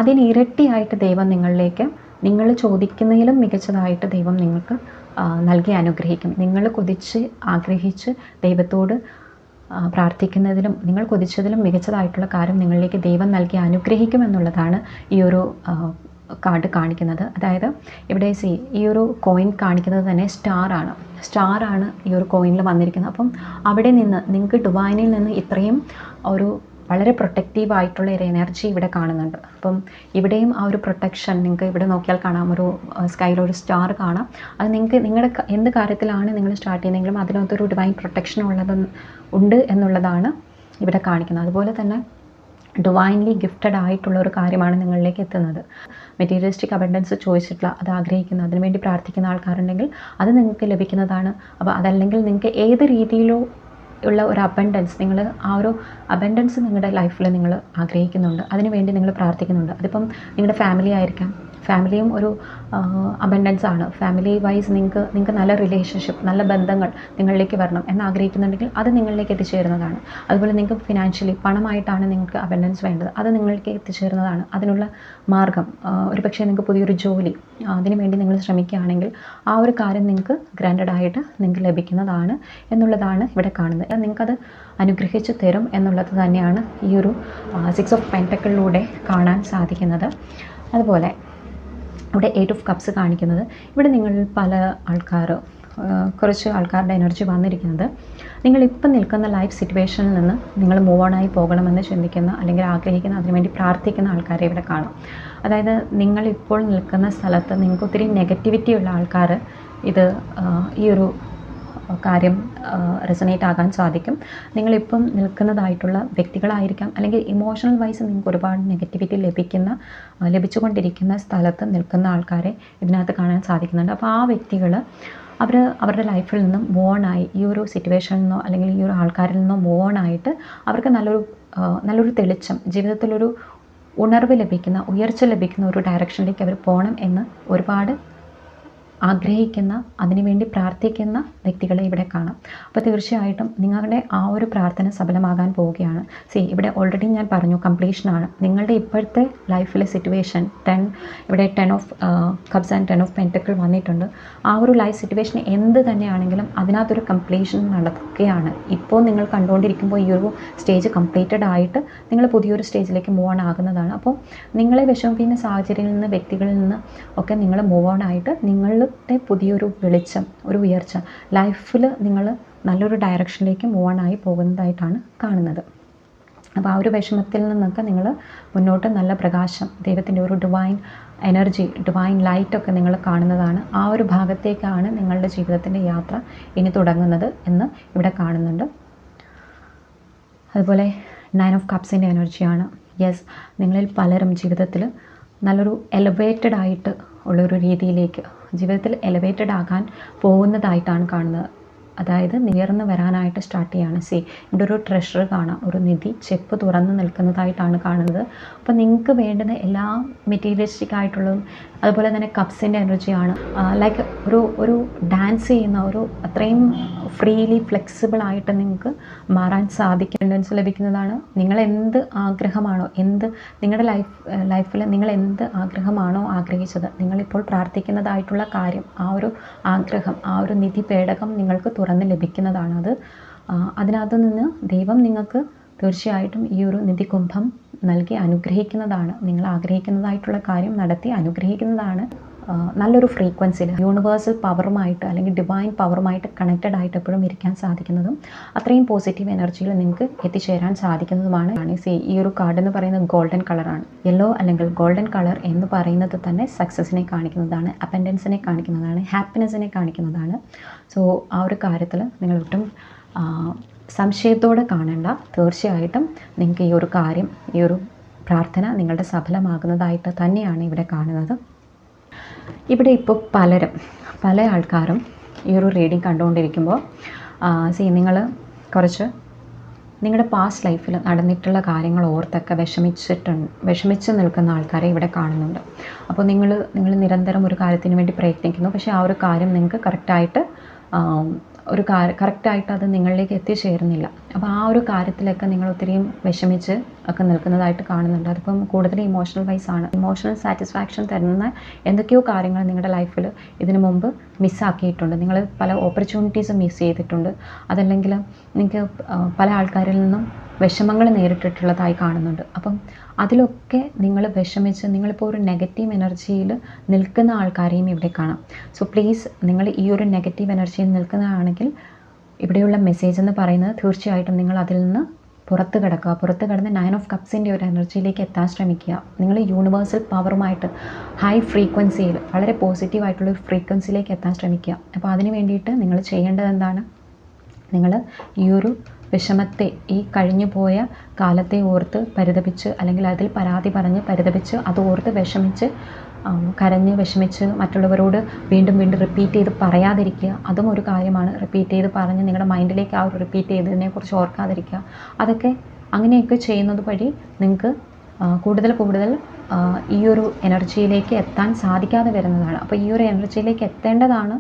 അതിന് ഇരട്ടിയായിട്ട് ദൈവം നിങ്ങളിലേക്ക്, നിങ്ങൾ ചോദിക്കുന്നതിലും മികച്ചതായിട്ട് ദൈവം നിങ്ങൾക്ക് നൽകി അനുഗ്രഹിക്കും. നിങ്ങൾ കൊതിച്ച് ആഗ്രഹിച്ച് ദൈവത്തോട് പ്രാർത്ഥിക്കുന്നതിലും നിങ്ങൾ കൊതിച്ചതിലും മികച്ചതായിട്ടുള്ള കാര്യം നിങ്ങളിലേക്ക് ദൈവം നൽകി അനുഗ്രഹിക്കുമെന്നുള്ളതാണ് ഈ ഒരു കാർഡ് കാണിക്കുന്നത്. അതായത് ഇവിടെ ഈ ഒരു കോയിൻ കാണിക്കുന്നത് തന്നെ സ്റ്റാറാണ് ഈ ഒരു കോയിനിൽ വന്നിരിക്കുന്നത്. അപ്പം അവിടെ നിന്ന് നിങ്ങൾക്ക് ഡിവൈനിൽ നിന്ന് ഇത്രയും ഒരു വളരെ പ്രൊട്ടക്റ്റീവ് ആയിട്ടുള്ള ഒരു എനർജി ഇവിടെ കാണുന്നുണ്ട്. അപ്പം ഇവിടെയും ആ ഒരു പ്രൊട്ടക്ഷൻ നിങ്ങൾക്ക് ഇവിടെ നോക്കിയാൽ കാണാം. ഒരു സ്കൈയിലൊരു സ്റ്റാർ കാണാം. അത് നിങ്ങളുടെ എന്ത് കാര്യത്തിലാണ് നിങ്ങൾ സ്റ്റാർട്ട് ചെയ്യുന്നതെങ്കിലും അതിനകത്തൊരു ഡിവൈൻ പ്രൊട്ടക്ഷൻ ഉണ്ട് എന്നുള്ളതാണ് ഇവിടെ കാണിക്കുന്നത്. അതുപോലെ തന്നെ ഡിവൈൻലി ഗിഫ്റ്റഡ് ആയിട്ടുള്ള ഒരു കാര്യമാണ് നിങ്ങളിലേക്ക് എത്തുന്നത്. മെറ്റീരിയലിസ്റ്റിക് അബണ്ടൻസ് ചോദിച്ചിട്ടുള്ള അത് ആഗ്രഹിക്കുന്ന അതിനുവേണ്ടി പ്രാർത്ഥിക്കുന്ന ആൾക്കാരുണ്ടെങ്കിൽ അത് നിങ്ങൾക്ക് ലഭിക്കുന്നതാണ്. അപ്പോൾ അതല്ലെങ്കിൽ നിങ്ങൾക്ക് ഏത് രീതിയിലോ ഉള്ള ഒരു അബണ്ടൻസ്, നിങ്ങൾ ആ ഒരു അബണ്ടൻസ് നിങ്ങളുടെ ലൈഫിൽ നിങ്ങൾ ആഗ്രഹിക്കുന്നുണ്ട്, അതിനുവേണ്ടി നിങ്ങൾ പ്രാർത്ഥിക്കുന്നുണ്ട്. അതിപ്പം നിങ്ങളുടെ ഫാമിലി ആയിരിക്കാം, ഫാമിലിയും ഒരു അബണ്ടൻസ് ആണ്. ഫാമിലി വൈസ് നിങ്ങൾക്ക് നല്ല റിലേഷൻഷിപ്പ്, നല്ല ബന്ധങ്ങൾ നിങ്ങളിലേക്ക് വരണം എന്ന് ആഗ്രഹിക്കുന്നുണ്ടെങ്കിൽ അത് നിങ്ങളിലേക്ക് എത്തിച്ചേരുന്നതാണ്. അതുപോലെ നിങ്ങൾക്ക് ഫിനാൻഷ്യലി പണമായിട്ടാണ് നിങ്ങൾക്ക് അബണ്ടൻസ് വേണ്ടത്, അത് നിങ്ങളിലേക്ക് എത്തിച്ചേരുന്നതാണ്. അതിനുള്ള മാർഗം, ഒരു പക്ഷേ നിങ്ങൾക്ക് പുതിയൊരു ജോലി, അതിനുവേണ്ടി നിങ്ങൾ ശ്രമിക്കുകയാണെങ്കിൽ ആ ഒരു കാര്യം നിങ്ങൾക്ക് ഗ്രാൻഡഡ് ആയിട്ട് നിങ്ങൾക്ക് ലഭിക്കുന്നതാണ് എന്നുള്ളതാണ് ഇവിടെ കാണുന്നത്. നിങ്ങൾക്കത് അനുഗ്രഹിച്ച് തരും എന്നുള്ളത് തന്നെയാണ് ഈ ഒരു 6 ഓഫ് പെൻറ്റക്കിളിലൂടെ കാണാൻ സാധിക്കുന്നത്. അതുപോലെ ഇവിടെ 8 ഓഫ് കപ്സ് കാണിക്കുന്നത്, ഇവിടെ നിങ്ങൾ പല കുറച്ച് ആൾക്കാരുടെ എനർജി വന്നിരിക്കുന്നത് നിങ്ങളിപ്പം നിൽക്കുന്ന ലൈഫ് സിറ്റുവേഷനിൽ നിന്ന് നിങ്ങൾ മൂവ് ഓൺ ആയി പോകണമെന്ന് ചിന്തിക്കുന്ന അല്ലെങ്കിൽ ആഗ്രഹിക്കുന്ന, അതിനുവേണ്ടി പ്രാർത്ഥിക്കുന്ന ആൾക്കാരെ ഇവിടെ കാണാം. അതായത് നിങ്ങളിപ്പോൾ നിൽക്കുന്ന സ്ഥലത്ത് നിങ്ങൾക്ക് ഒത്തിരി നെഗറ്റിവിറ്റി ഉള്ള ആൾക്കാർ ഇത് ഈ ഒരു കാര്യം റെസണേറ്റ് ആകാൻ സാധിക്കും. നിങ്ങളിപ്പം നിൽക്കുന്നതായിട്ടുള്ള വ്യക്തികളായിരിക്കാം, അല്ലെങ്കിൽ ഇമോഷണൽ വൈസ് നിങ്ങൾക്ക് ഒരുപാട് നെഗറ്റിവിറ്റി ലഭിച്ചുകൊണ്ടിരിക്കുന്ന സ്ഥലത്ത് നിൽക്കുന്ന ആൾക്കാരെ ഇതിനകത്ത് കാണാൻ സാധിക്കുന്നുണ്ട്. അപ്പോൾ ആ വ്യക്തികൾ അവരുടെ ലൈഫിൽ നിന്നും മൂവ് ഓൺ ആയി, ഈ ഒരു സിറ്റുവേഷനിൽ നിന്നോ അല്ലെങ്കിൽ ഈ ഒരു ആൾക്കാരിൽ നിന്നോ മൂവ് ഓൺ ആയിട്ട് അവർക്ക് നല്ലൊരു തെളിച്ചം, ജീവിതത്തിലൊരു ഉണർവ് ലഭിക്കുന്ന, ഉയർച്ച ലഭിക്കുന്ന ഒരു ഡയറക്ഷനിലേക്ക് അവർ പോകണം എന്ന് ഒരുപാട് ആഗ്രഹിക്കുന്ന, അതിനുവേണ്ടി പ്രാർത്ഥിക്കുന്ന വ്യക്തികളെ ഇവിടെ കാണാം. അപ്പോൾ തീർച്ചയായിട്ടും നിങ്ങളുടെ ആ ഒരു പ്രാർത്ഥന സഫലമാകാൻ പോവുകയാണ്. ഇവിടെ ഓൾറെഡി ഞാൻ പറഞ്ഞു, കംപ്ലീഷനാണ് നിങ്ങളുടെ ഇപ്പോഴത്തെ ലൈഫിലെ സിറ്റുവേഷൻ. ഇവിടെ 10 of cups and 10 of pentacle വന്നിട്ടുണ്ട്. ആ ഒരു ലൈഫ് സിറ്റുവേഷൻ എന്ത് തന്നെയാണെങ്കിലും അതിനകത്തൊരു കംപ്ലീഷൻ നടക്കുകയാണ്. ഇപ്പോൾ നിങ്ങൾ കണ്ടുകൊണ്ടിരിക്കുമ്പോൾ ഈ ഒരു സ്റ്റേജ് കംപ്ലീറ്റഡ് ആയിട്ട് നിങ്ങൾ പുതിയൊരു സ്റ്റേജിലേക്ക് മൂവ് ഓൺ ആകുന്നതാണ്. അപ്പോൾ നിങ്ങളെ വിഷമിപ്പിക്കുന്ന സാഹചര്യങ്ങളിൽ നിന്ന്, വ്യക്തികളിൽ നിന്ന് ഒക്കെ നിങ്ങൾ മൂവ് ഓൺ ആയിട്ട് നിങ്ങളുടെ പുതിയൊരു വെളിച്ചം, ഒരു ഉയർച്ച ലൈഫിൽ നിങ്ങൾ നല്ലൊരു ഡയറക്ഷനിലേക്ക് മൂവ് ഓൺ ആയി പോകുന്നതായിട്ടാണ് കാണുന്നത്. അപ്പോൾ ആ ഒരു വിഷമത്തിൽ നിന്നൊക്കെ നിങ്ങൾ മുന്നോട്ട് നല്ല പ്രകാശം, ദൈവത്തിൻ്റെ ഒരു ഡിവൈൻ എനർജി, ഡിവൈൻ ലൈറ്റൊക്കെ നിങ്ങൾ കാണുന്നതാണ്. ആ ഒരു ഭാഗത്തേക്കാണ് നിങ്ങളുടെ ജീവിതത്തിൻ്റെ യാത്ര ഇനി തുടങ്ങുന്നത് എന്ന് ഇവിടെ കാണുന്നുണ്ട്. അതുപോലെ 9 ഓഫ് കപ്സിൻ്റെ എനർജിയാണ്. യെസ്, നിങ്ങളിൽ പലരും ജീവിതത്തിൽ നല്ലൊരു എലവേറ്റഡ് ആയിട്ട് ഉള്ളൊരു രീതിയിലേക്ക് ജീവിതത്തിൽ എലവേറ്റഡ് ആകാൻ പോകുന്നതായിട്ടാണ് കാണുന്നത്. അതായത് ഉയർന്നു വരാനായിട്ട് സ്റ്റാർട്ട് ചെയ്യാണ്. ഇവിടെ ഒരു ട്രഷർ കാണാം, ഒരു നിധി ചെപ്പ് തുറന്ന് നിൽക്കുന്നതായിട്ടാണ് കാണുന്നത്. അപ്പോൾ നിങ്ങൾക്ക് വേണ്ടുന്ന എല്ലാ മെറ്റീരിയലിസ്റ്റിക് ആയിട്ടുള്ളതും, അതുപോലെ തന്നെ കപ്സിൻ്റെ എനർജിയാണ്. ലൈക്ക് ഒരു ഡാൻസ് ചെയ്യുന്ന, ഒരു അത്രയും ഫ്രീലി ഫ്ലെക്സിബിൾ ആയിട്ട് നിങ്ങൾക്ക് മാറാൻ സാധിക്കും ലഭിക്കുന്നതാണ്. നിങ്ങൾ എന്ത് ആഗ്രഹമാണോ, നിങ്ങളുടെ ലൈഫിൽ നിങ്ങൾ എന്ത് ആഗ്രഹമാണോ ആഗ്രഹിച്ചത്, നിങ്ങളിപ്പോൾ പ്രാർത്ഥിക്കുന്നതായിട്ടുള്ള കാര്യം, ആ ഒരു ആഗ്രഹം, ആ ഒരു നിധി പേടകം നിങ്ങൾക്ക് തുറന്ന് ലഭിക്കുന്നതാണ്. അതിനകത്തു നിന്ന് ദൈവം നിങ്ങൾക്ക് തീർച്ചയായിട്ടും ഈ ഒരു നിധി കുംഭം നൽകി അനുഗ്രഹിക്കുന്നതാണ്. നിങ്ങൾ ആഗ്രഹിക്കുന്നതായിട്ടുള്ള കാര്യം നടത്തി അനുഗ്രഹിക്കുന്നതാണ്. നല്ലൊരു ഫ്രീക്വൻസിയിൽ യൂണിവേഴ്സൽ പവറുമായിട്ട് അല്ലെങ്കിൽ ഡിവൈൻ പവറുമായിട്ട് കണക്റ്റഡ് ആയിട്ട് എപ്പോഴും ഇരിക്കാൻ സാധിക്കുന്നതും അത്രയും പോസിറ്റീവ് എനർജിയിൽ നിങ്ങൾക്ക് എത്തിച്ചേരാൻ സാധിക്കുന്നതുമാണ്. ഈ ഒരു കാർഡ് എന്ന് പറയുന്നത് ഗോൾഡൻ കളറാണ്. യെല്ലോ അല്ലെങ്കിൽ ഗോൾഡൻ കളർ എന്ന് പറയുന്നത് തന്നെ സക്സസിനെ കാണിക്കുന്നതാണ്, അബൻഡൻസിനെ കാണിക്കുന്നതാണ്, ഹാപ്പിനെസ്സിനെ കാണിക്കുന്നതാണ്. സോ ആ ഒരു കാര്യത്തിൽ നിങ്ങൾ ഒട്ടും സംശയത്തോടെ കാണേണ്ട. തീർച്ചയായിട്ടും നിങ്ങൾക്ക് ഈ ഒരു കാര്യം, ഈ ഒരു പ്രാർത്ഥന നിങ്ങളുടെ സഫലമാകുന്നതായിട്ട് തന്നെയാണ് ഇവിടെ കാണുന്നത്. ഇവിടെ ഇപ്പോൾ പല ആൾക്കാരും ഈ ഒരു റീഡിങ് കണ്ടുകൊണ്ടിരിക്കുമ്പോൾ നിങ്ങൾ കുറച്ച് നിങ്ങളുടെ പാസ്റ്റ് ലൈഫിൽ നടന്നിട്ടുള്ള കാര്യങ്ങൾ ഓർത്തൊക്കെ വിഷമിച്ച് നിൽക്കുന്ന ആൾക്കാരെ ഇവിടെ കാണുന്നുണ്ട്. അപ്പോൾ നിങ്ങൾ നിരന്തരം ഒരു കാര്യത്തിന് വേണ്ടി പ്രയത്നിക്കുന്നു, പക്ഷേ ആ ഒരു കാര്യം നിങ്ങൾക്ക് കറക്റ്റായിട്ട് അത് നിങ്ങളിലേക്ക് എത്തിച്ചേരുന്നില്ല. അപ്പോൾ ആ ഒരു കാര്യത്തിലൊക്കെ നിങ്ങൾ ഒത്തിരിയും വിഷമിച്ച് ഒക്കെ നിൽക്കുന്നതായിട്ട് കാണുന്നുണ്ട്. അതിപ്പം കൂടുതൽ ഇമോഷണൽ വൈസ് ആണ്. ഇമോഷണൽ സാറ്റിസ്ഫാക്ഷൻ തരുന്ന എന്തൊക്കെയോ കാര്യങ്ങൾ നിങ്ങളുടെ ലൈഫിൽ ഇതിനു മുമ്പ് മിസ്സാക്കിയിട്ടുണ്ട്. നിങ്ങൾ പല ഓപ്പർച്യൂണിറ്റീസ് മിസ് ചെയ്തിട്ടുണ്ട്. അതല്ലെങ്കിൽ നിങ്ങൾക്ക് പല ആൾക്കാരിൽ നിന്നും വിഷമങ്ങൾ നേരിട്ടിട്ടുള്ളതായി കാണുന്നുണ്ട്. അപ്പം അതിലൊക്കെ നിങ്ങൾ വിഷമിച്ച് നിങ്ങളിപ്പോൾ ഒരു നെഗറ്റീവ് എനർജിയിൽ നിൽക്കുന്ന ആൾക്കാരെയും ഇവിടെ കാണാം. സോ പ്ലീസ്, നിങ്ങൾ ഈ ഒരു നെഗറ്റീവ് എനർജിയിൽ നിൽക്കുന്നതാണെങ്കിൽ ഇവിടെയുള്ള മെസ്സേജ് എന്ന് പറയുന്നത് തീർച്ചയായിട്ടും നിങ്ങൾ അതിൽ നിന്ന് പുറത്ത് കിടന്ന് 9 ഓഫ് കപ്സിൻ്റെ ഒരു എനർജിയിലേക്ക് എത്താൻ ശ്രമിക്കുക. നിങ്ങൾ യൂണിവേഴ്സൽ പവറുമായിട്ട് ഹൈ ഫ്രീക്വൻസിയിൽ, വളരെ പോസിറ്റീവായിട്ടുള്ള ഒരു ഫ്രീക്വൻസിയിലേക്ക് എത്താൻ ശ്രമിക്കുക. അപ്പോൾ അതിന് വേണ്ടിയിട്ട് നിങ്ങൾ ചെയ്യേണ്ടത് എന്താണ്? നിങ്ങൾ ഈ ഒരു വിഷമത്തെ, ഈ കഴിഞ്ഞു പോയ കാലത്തെ ഓർത്ത് പരിതപിച്ച് അല്ലെങ്കിൽ അതിൽ പരാതി പറഞ്ഞ് പരിതപിച്ച് അത് ഓർത്ത് വിഷമിച്ച് കരഞ്ഞ് വിഷമിച്ച് മറ്റുള്ളവരോട് വീണ്ടും വീണ്ടും റിപ്പീറ്റ് ചെയ്ത് പറയാതിരിക്കുക. അതും ഒരു കാര്യമാണ്. റിപ്പീറ്റ് ചെയ്ത് പറഞ്ഞ് നിങ്ങളുടെ മൈൻഡിലേക്ക് ആ ഒരു റിപ്പീറ്റ് ചെയ്തതിനെക്കുറിച്ച് ഓർക്കാതിരിക്കുക. അതൊക്കെ അങ്ങനെയൊക്കെ ചെയ്യുന്നത് വഴി നിങ്ങൾക്ക് കൂടുതൽ കൂടുതൽ ഈ ഒരു എനർജിയിലേക്ക് എത്താൻ സാധിക്കാതെ വരുന്നതാണ്. അപ്പോൾ ഈ ഒരു എനർജിയിലേക്ക് എത്തേണ്ടതാണ്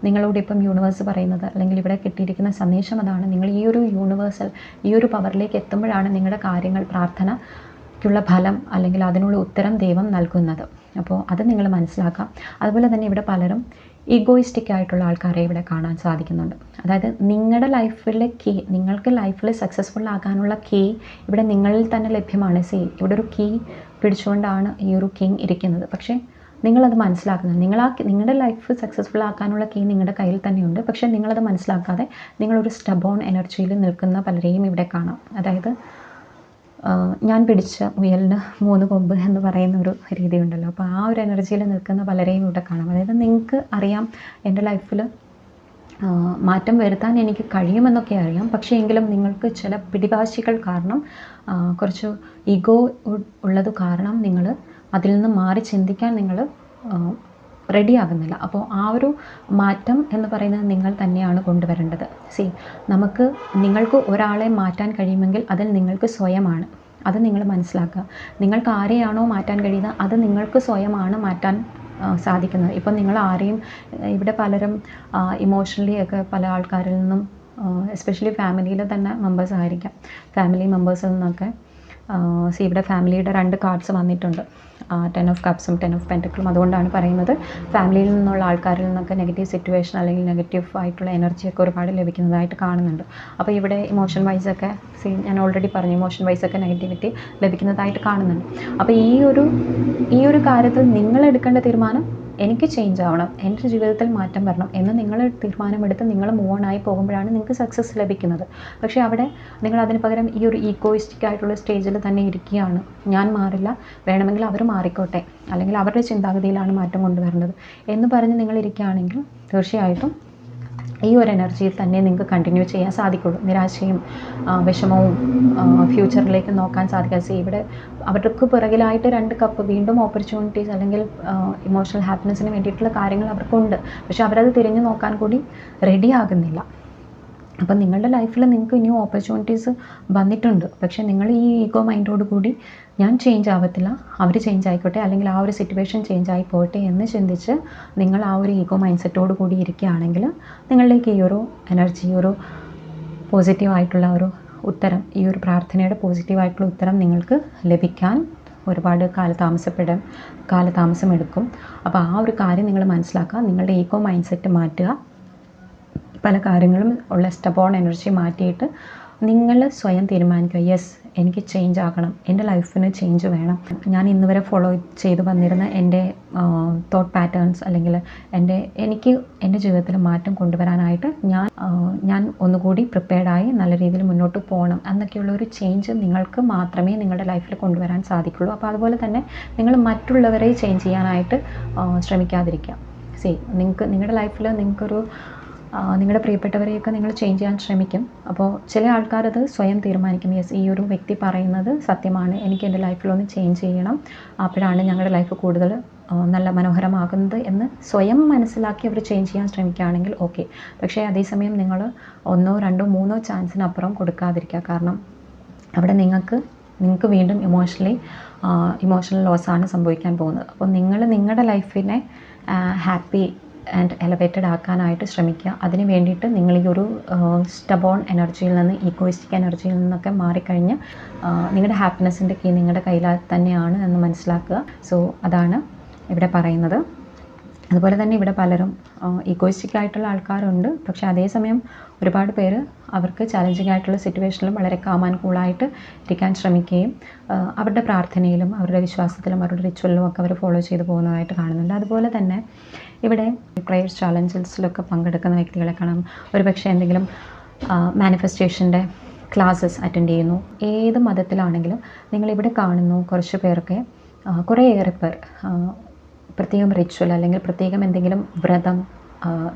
നിങ്ങളോട് ഇപ്പം യൂണിവേഴ്സ് പറയുന്നത്, അല്ലെങ്കിൽ ഇവിടെ കിട്ടിയിരിക്കുന്ന സന്ദേശം അതാണ്. നിങ്ങൾ ഈ ഒരു യൂണിവേഴ്സൽ, ഈ ഒരു പവറിലേക്ക് എത്തുമ്പോഴാണ് നിങ്ങളുടെ കാര്യങ്ങൾ, പ്രാർത്ഥനയ്ക്കുള്ള ഫലം അല്ലെങ്കിൽ അതിനുള്ള ഉത്തരം ദൈവം നൽകുന്നത്. അപ്പോൾ അത് നിങ്ങൾ മനസ്സിലാക്കാം. അതുപോലെ തന്നെ ഇവിടെ പലരും ഈഗോയിസ്റ്റിക് ആയിട്ടുള്ള ആൾക്കാരെ ഇവിടെ കാണാൻ സാധിക്കുന്നുണ്ട്. അതായത് നിങ്ങളുടെ ലൈഫിലെ കീ, നിങ്ങൾക്ക് ലൈഫിൽ സക്സസ്ഫുൾ ആകാനുള്ള കീ ഇവിടെ നിങ്ങളിൽ തന്നെ ലഭ്യമാണ്. ഇവിടെ ഒരു കീ പിടിച്ചുകൊണ്ടാണ് ഈ ഒരു കിങ് ഇരിക്കുന്നത്. പക്ഷേ നിങ്ങളത് മനസ്സിലാക്കുന്നത്, നിങ്ങളുടെ ലൈഫ് സക്സസ്ഫുൾ ആക്കാനുള്ള കീ നിങ്ങളുടെ കയ്യിൽ തന്നെയുണ്ട്. പക്ഷേ നിങ്ങളത് മനസ്സിലാക്കാതെ നിങ്ങളൊരു സ്റ്റബോൺ എനർജിയിൽ നിൽക്കുന്ന പലരെയും ഇവിടെ കാണാം. അതായത് ഞാൻ പിടിച്ച മുയലിന് 3 കൊമ്പ് എന്ന് പറയുന്ന ഒരു രീതി ഉണ്ടല്ലോ. അപ്പോൾ ആ ഒരു എനർജിയിൽ നിൽക്കുന്ന പലരെയും ഇവിടെ കാണാം. അതായത് നിങ്ങൾക്ക് അറിയാം എൻ്റെ ലൈഫിൽ മാറ്റം വരുത്താൻ എനിക്ക് കഴിയുമെന്നൊക്കെ അറിയാം. പക്ഷേ എങ്കിലും നിങ്ങൾക്ക് ചില പിടിവാശികൾ കാരണം, കുറച്ച് ഈഗോ ഉള്ളത് കാരണം നിങ്ങൾ അതിൽ നിന്ന് മാറി ചിന്തിക്കാൻ നിങ്ങൾ റെഡിയാകുന്നില്ല. അപ്പോൾ ആ ഒരു മാറ്റം എന്ന് പറയുന്നത് നിങ്ങൾ തന്നെയാണ് കൊണ്ടുവരേണ്ടത്. നിങ്ങൾക്ക് ഒരാളെ മാറ്റാൻ കഴിയുമെങ്കിൽ അതിൽ നിങ്ങൾക്ക് സ്വയമാണ്. അത് നിങ്ങൾ മനസ്സിലാക്കുക. നിങ്ങൾക്ക് ആരെയാണോ മാറ്റാൻ കഴിയുന്നത് അത് നിങ്ങൾക്ക് സ്വയമാണ് മാറ്റാൻ സാധിക്കുന്നത്. ഇപ്പം നിങ്ങൾ ആരെയും, ഇവിടെ പലരും ഇമോഷണലി ഒക്കെ പല ആൾക്കാരിൽ നിന്നും, എസ്പെഷ്യലി ഫാമിലിയിലെ തന്നെ മെമ്പേഴ്സ് ആയിരിക്കാം, ഫാമിലി മെമ്പേഴ്സിൽ നിന്നൊക്കെ ഇവിടെ ഫാമിലിയുടെ 2 കാർഡ്സ് വന്നിട്ടുണ്ട്, 10 ഓഫ് കപ്സും 10 ഓഫ് പെൻറ്റക്കിളും. അതുകൊണ്ടാണ് പറയുന്നത് ഫാമിലിയിൽ നിന്നുള്ള ആൾക്കാരിൽ നിന്നൊക്കെ നെഗറ്റീവ് സിറ്റുവേഷൻ അല്ലെങ്കിൽ നെഗറ്റീവ് ആയിട്ടുള്ള എനർജിയൊക്കെ ഒരുപാട് ലഭിക്കുന്നതായിട്ട് കാണുന്നുണ്ട്. അപ്പോൾ ഇവിടെ ഇമോഷൻ വൈസൊക്കെ ഞാൻ ഓൾറെഡി പറഞ്ഞു, ഇമോഷൻ വൈസൊക്കെ നെഗറ്റിവിറ്റി ലഭിക്കുന്നതായിട്ട് കാണുന്നുണ്ട്. അപ്പോൾ ഈ ഒരു കാര്യത്തിൽ നിങ്ങൾ എടുക്കേണ്ട തീരുമാനം, എനിക്ക് ചേഞ്ച് ആവണം, എൻ്റെ ജീവിതത്തിൽ മാറ്റം വരണം എന്ന് നിങ്ങൾ തീരുമാനമെടുത്ത് നിങ്ങൾ മൂവ് ഓൺ ആയി പോകുമ്പോഴാണ് നിങ്ങൾക്ക് സക്സസ് ലഭിക്കുന്നത്. പക്ഷേ അവിടെ നിങ്ങൾ അതിന് പകരം ഈ ഒരു ഈഗോയിസ്റ്റിക് ആയിട്ടുള്ള സ്റ്റേജിൽ തന്നെ ഇരിക്കുകയാണ്. ഞാൻ മാറില്ല, വേണമെങ്കിൽ അവർ മാറിക്കോട്ടെ, അല്ലെങ്കിൽ അവരുടെ ചിന്താഗതിയിലാണ് മാറ്റം കൊണ്ടുവരേണ്ടത് എന്ന് പറഞ്ഞ് നിങ്ങൾ ഇരിക്കുകയാണെങ്കിൽ തീർച്ചയായിട്ടും ഈ ഒരു എനർജിയിൽ തന്നെ നിങ്ങൾക്ക് കണ്ടിന്യൂ ചെയ്യാൻ സാധിക്കുള്ളൂ. നിരാശയും വിഷമവും ഫ്യൂച്ചറിലേക്ക് നോക്കാൻ സാധിക്കാതെ ഇവിടെ അവർക്ക് പിറകിലായിട്ട് 2 കപ്പ് വീണ്ടും ഓപ്പർച്യൂണിറ്റീസ് അല്ലെങ്കിൽ ഇമോഷണൽ ഹാപ്പിനെസ്സിന് വേണ്ടിയിട്ടുള്ള കാര്യങ്ങൾ അവർക്കുണ്ട്. പക്ഷെ അവരത് തിരിഞ്ഞു നോക്കാൻ കൂടി റെഡി ആകുന്നില്ല. അപ്പം നിങ്ങളുടെ ലൈഫിൽ നിങ്ങൾക്ക് ഇനിയും ഓപ്പർച്യൂണിറ്റീസ് വന്നിട്ടുണ്ട്. പക്ഷേ നിങ്ങൾ ഈ ഈഗോ മൈൻഡോട് കൂടി ഞാൻ ചേഞ്ച് ആവത്തില്ല, അവർ ചേഞ്ച് ആയിക്കോട്ടെ, അല്ലെങ്കിൽ ആ ഒരു സിറ്റുവേഷൻ ചേഞ്ച് ആയി പോട്ടെ എന്ന് ചിന്തിച്ച് നിങ്ങൾ ആ ഒരു ഈഗോ മൈൻഡ് സെറ്റോട് കൂടി ഇരിക്കുകയാണെങ്കിൽ നിങ്ങളിലേക്ക് ഈ ഒരു എനർജി, ഒരു പോസിറ്റീവായിട്ടുള്ള ഒരു ഉത്തരം, ഈ ഒരു പ്രാർത്ഥനയുടെ പോസിറ്റീവായിട്ടുള്ള ഉത്തരം നിങ്ങൾക്ക് ലഭിക്കാൻ ഒരുപാട് കാലതാമസമെടുക്കും. അപ്പോൾ ആ ഒരു കാര്യം നിങ്ങൾ മനസ്സിലാക്കുക. നിങ്ങളുടെ ഈഗോ മൈൻഡ് സെറ്റ് മാറ്റുക. പല കാര്യങ്ങളും ഉള്ള സ്റ്റബോൺ എനർജി മാറ്റിയിട്ട് നിങ്ങൾ സ്വയം തീരുമാനിക്കുക, യെസ് എനിക്ക് ചേഞ്ച് ആകണം, എൻ്റെ ലൈഫിന് ചേഞ്ച് വേണം. ഞാൻ ഇന്ന് വരെ ഫോളോ ചെയ്ത് വന്നിരുന്ന എൻ്റെ തോട്ട് പാറ്റേൺസ് അല്ലെങ്കിൽ എനിക്ക് എൻ്റെ ജീവിതത്തിൽ മാറ്റം കൊണ്ടുവരാനായിട്ട് ഞാൻ ഒന്നുകൂടി പ്രിപ്പയർഡായി നല്ല രീതിയിൽ മുന്നോട്ട് പോകണം എന്നൊക്കെയുള്ള ഒരു ചേഞ്ച് നിങ്ങൾക്ക് മാത്രമേ നിങ്ങളുടെ ലൈഫിൽ കൊണ്ടുവരാൻ സാധിക്കുള്ളൂ. അപ്പോൾ അതുപോലെ തന്നെ നിങ്ങൾ മറ്റുള്ളവരെ ചേഞ്ച് ചെയ്യാനായിട്ട് ശ്രമിക്കാതിരിക്കുക. നിങ്ങളുടെ ലൈഫിൽ നിങ്ങളുടെ പ്രിയപ്പെട്ടവരെയൊക്കെ നിങ്ങൾ ചേഞ്ച് ചെയ്യാൻ ശ്രമിക്കും. അപ്പോൾ ചില ആൾക്കാരത് സ്വയം തീരുമാനിക്കും, യെസ് ഈ ഒരു വ്യക്തി പറയുന്നത് സത്യമാണ്, എനിക്ക് എൻ്റെ ലൈഫിലൊന്ന് ചേഞ്ച് ചെയ്യണം, അപ്പോഴാണ് ഞങ്ങളുടെ ലൈഫ് കൂടുതൽ നല്ല മനോഹരമാകുന്നത് എന്ന് സ്വയം മനസ്സിലാക്കി അവർ ചേഞ്ച് ചെയ്യാൻ ശ്രമിക്കുകയാണെങ്കിൽ ഓക്കെ. പക്ഷേ അതേസമയം നിങ്ങൾ 1, 2, 3 ചാൻസിനപ്പുറം കൊടുക്കാതിരിക്കുക. കാരണം അവിടെ നിങ്ങൾക്ക് വീണ്ടും ഇമോഷണൽ ലോസാണ് സംഭവിക്കാൻ പോകുന്നത്. അപ്പോൾ നിങ്ങളുടെ ലൈഫിനെ ഹാപ്പി ആൻഡ് എലവേറ്റഡ് ആക്കാനായിട്ട് ശ്രമിക്കുക. അതിന് വേണ്ടിയിട്ട് നിങ്ങൾ ഈ ഒരു സ്റ്റബോൺ എനർജിയിൽ നിന്ന്, ഈഗോയിസ്റ്റിക് എനർജിയിൽ നിന്നൊക്കെ മാറിക്കഴിഞ്ഞ് നിങ്ങളുടെ ഹാപ്പിനെസ്സിൻ്റെ കീ നിങ്ങളുടെ കയ്യിൽ തന്നെയാണ് എന്ന് മനസ്സിലാക്കുക. സോ അതാണ് ഇവിടെ പറയുന്നത്. അതുപോലെ തന്നെ ഇവിടെ പലരും ഈഗോയിസ്റ്റിക് ആയിട്ടുള്ള ആൾക്കാരുണ്ട്. പക്ഷേ അതേസമയം ഒരുപാട് പേര് അവർക്ക് ചാലഞ്ചിങ് ആയിട്ടുള്ള സിറ്റുവേഷനിലും വളരെ കാം ആൻഡ് കൂളായിട്ട് ഇരിക്കാൻ ശ്രമിക്കുകയും അവരുടെ പ്രാർത്ഥനയിലും അവരുടെ വിശ്വാസത്തിലും അവരുടെ റിച്വലിലും ഒക്കെ അവർ ഫോളോ ചെയ്ത് പോകുന്നതായിട്ട് കാണുന്നുണ്ട്. അതുപോലെ തന്നെ ഇവിടെ പ്രയർ ചാലഞ്ചസിലൊക്കെ പങ്കെടുക്കുന്ന വ്യക്തികളെ കാണാം. ഒരുപക്ഷെ എന്തെങ്കിലും മാനിഫെസ്റ്റേഷൻ്റെ ക്ലാസ്സസ് അറ്റൻഡ് ചെയ്യുന്നു. ഏത് മതത്തിലാണെങ്കിലും നിങ്ങളിവിടെ കാണുന്നു കുറച്ച് പേർക്ക്, കുറേയേറെ പേർ പ്രത്യേകം റിച്വൽ അല്ലെങ്കിൽ പ്രത്യേകം എന്തെങ്കിലും വ്രതം,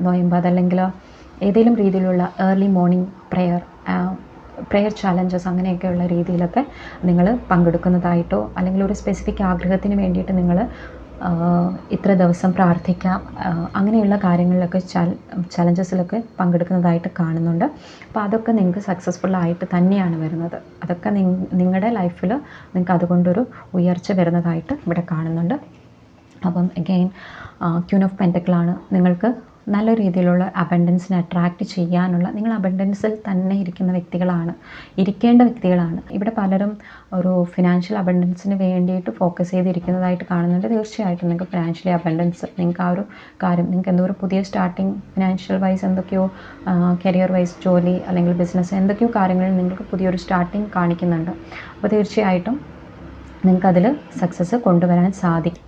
നൊയമ്പ്, അതല്ലെങ്കിൽ ഏതെങ്കിലും രീതിയിലുള്ള early morning prayer prayer challenges അങ്ങനെയൊക്കെയുള്ള രീതിയിലൊക്കെ നിങ്ങൾ പങ്കെടുക്കുന്നതായിട്ടോ അല്ലെങ്കിൽ ഒരു സ്പെസിഫിക് ആഗ്രഹത്തിന് വേണ്ടിയിട്ട് നിങ്ങൾ ഇത്ര ദിവസം പ്രാർത്ഥിക്കാം, അങ്ങനെയുള്ള കാര്യങ്ങളിലൊക്കെ ചലഞ്ചസിലൊക്കെ പങ്കെടുക്കുന്നതായിട്ട് കാണുന്നുണ്ട്. അപ്പോൾ അതൊക്കെ നിങ്ങൾക്ക് സക്സസ്ഫുള്ളായിട്ട് തന്നെയാണ് വരുന്നത്. അതൊക്കെ നിങ്ങളുടെ ലൈഫിൽ നിങ്ങൾക്ക് അതുകൊണ്ടൊരു ഉയർച്ച വരുന്നതായിട്ട് ഇവിടെ കാണുന്നുണ്ട്. അപ്പം അഗെയിൻ ക്യൂൻ ഓഫ് പെൻറ്റക്കിളാണ്. നിങ്ങൾക്ക് നല്ല രീതിയിലുള്ള അബണ്ടൻസിനെ അട്രാക്റ്റ് ചെയ്യാനുള്ള, നിങ്ങൾ അബണ്ടൻസിൽ തന്നെ ഇരിക്കേണ്ട വ്യക്തികളാണ്. ഇവിടെ പലരും ഒരു ഫിനാൻഷ്യൽ അബണ്ടൻസിന് വേണ്ടിയിട്ട് ഫോക്കസ് ചെയ്തിരിക്കുന്നതായിട്ട് കാണുന്നുണ്ട്. തീർച്ചയായിട്ടും നിങ്ങൾക്ക് ഫിനാൻഷ്യലി അബണ്ടൻസ്, നിങ്ങൾക്ക് ആ ഒരു കാര്യം, നിങ്ങൾക്ക് എന്തോ ഒരു പുതിയ സ്റ്റാർട്ടിങ് ഫിനാൻഷ്യൽ വൈസ് എന്തൊക്കെയോ കരിയർ വൈസ് ജോലി അല്ലെങ്കിൽ ബിസിനസ് എന്തൊക്കെയോ കാര്യങ്ങളിൽ നിങ്ങൾക്ക് പുതിയൊരു സ്റ്റാർട്ടിങ് കാണിക്കുന്നുണ്ട്. അപ്പോൾ തീർച്ചയായിട്ടും നിങ്ങൾക്കതിൽ സക്സസ് കൊണ്ടുവരാൻ സാധിക്കും.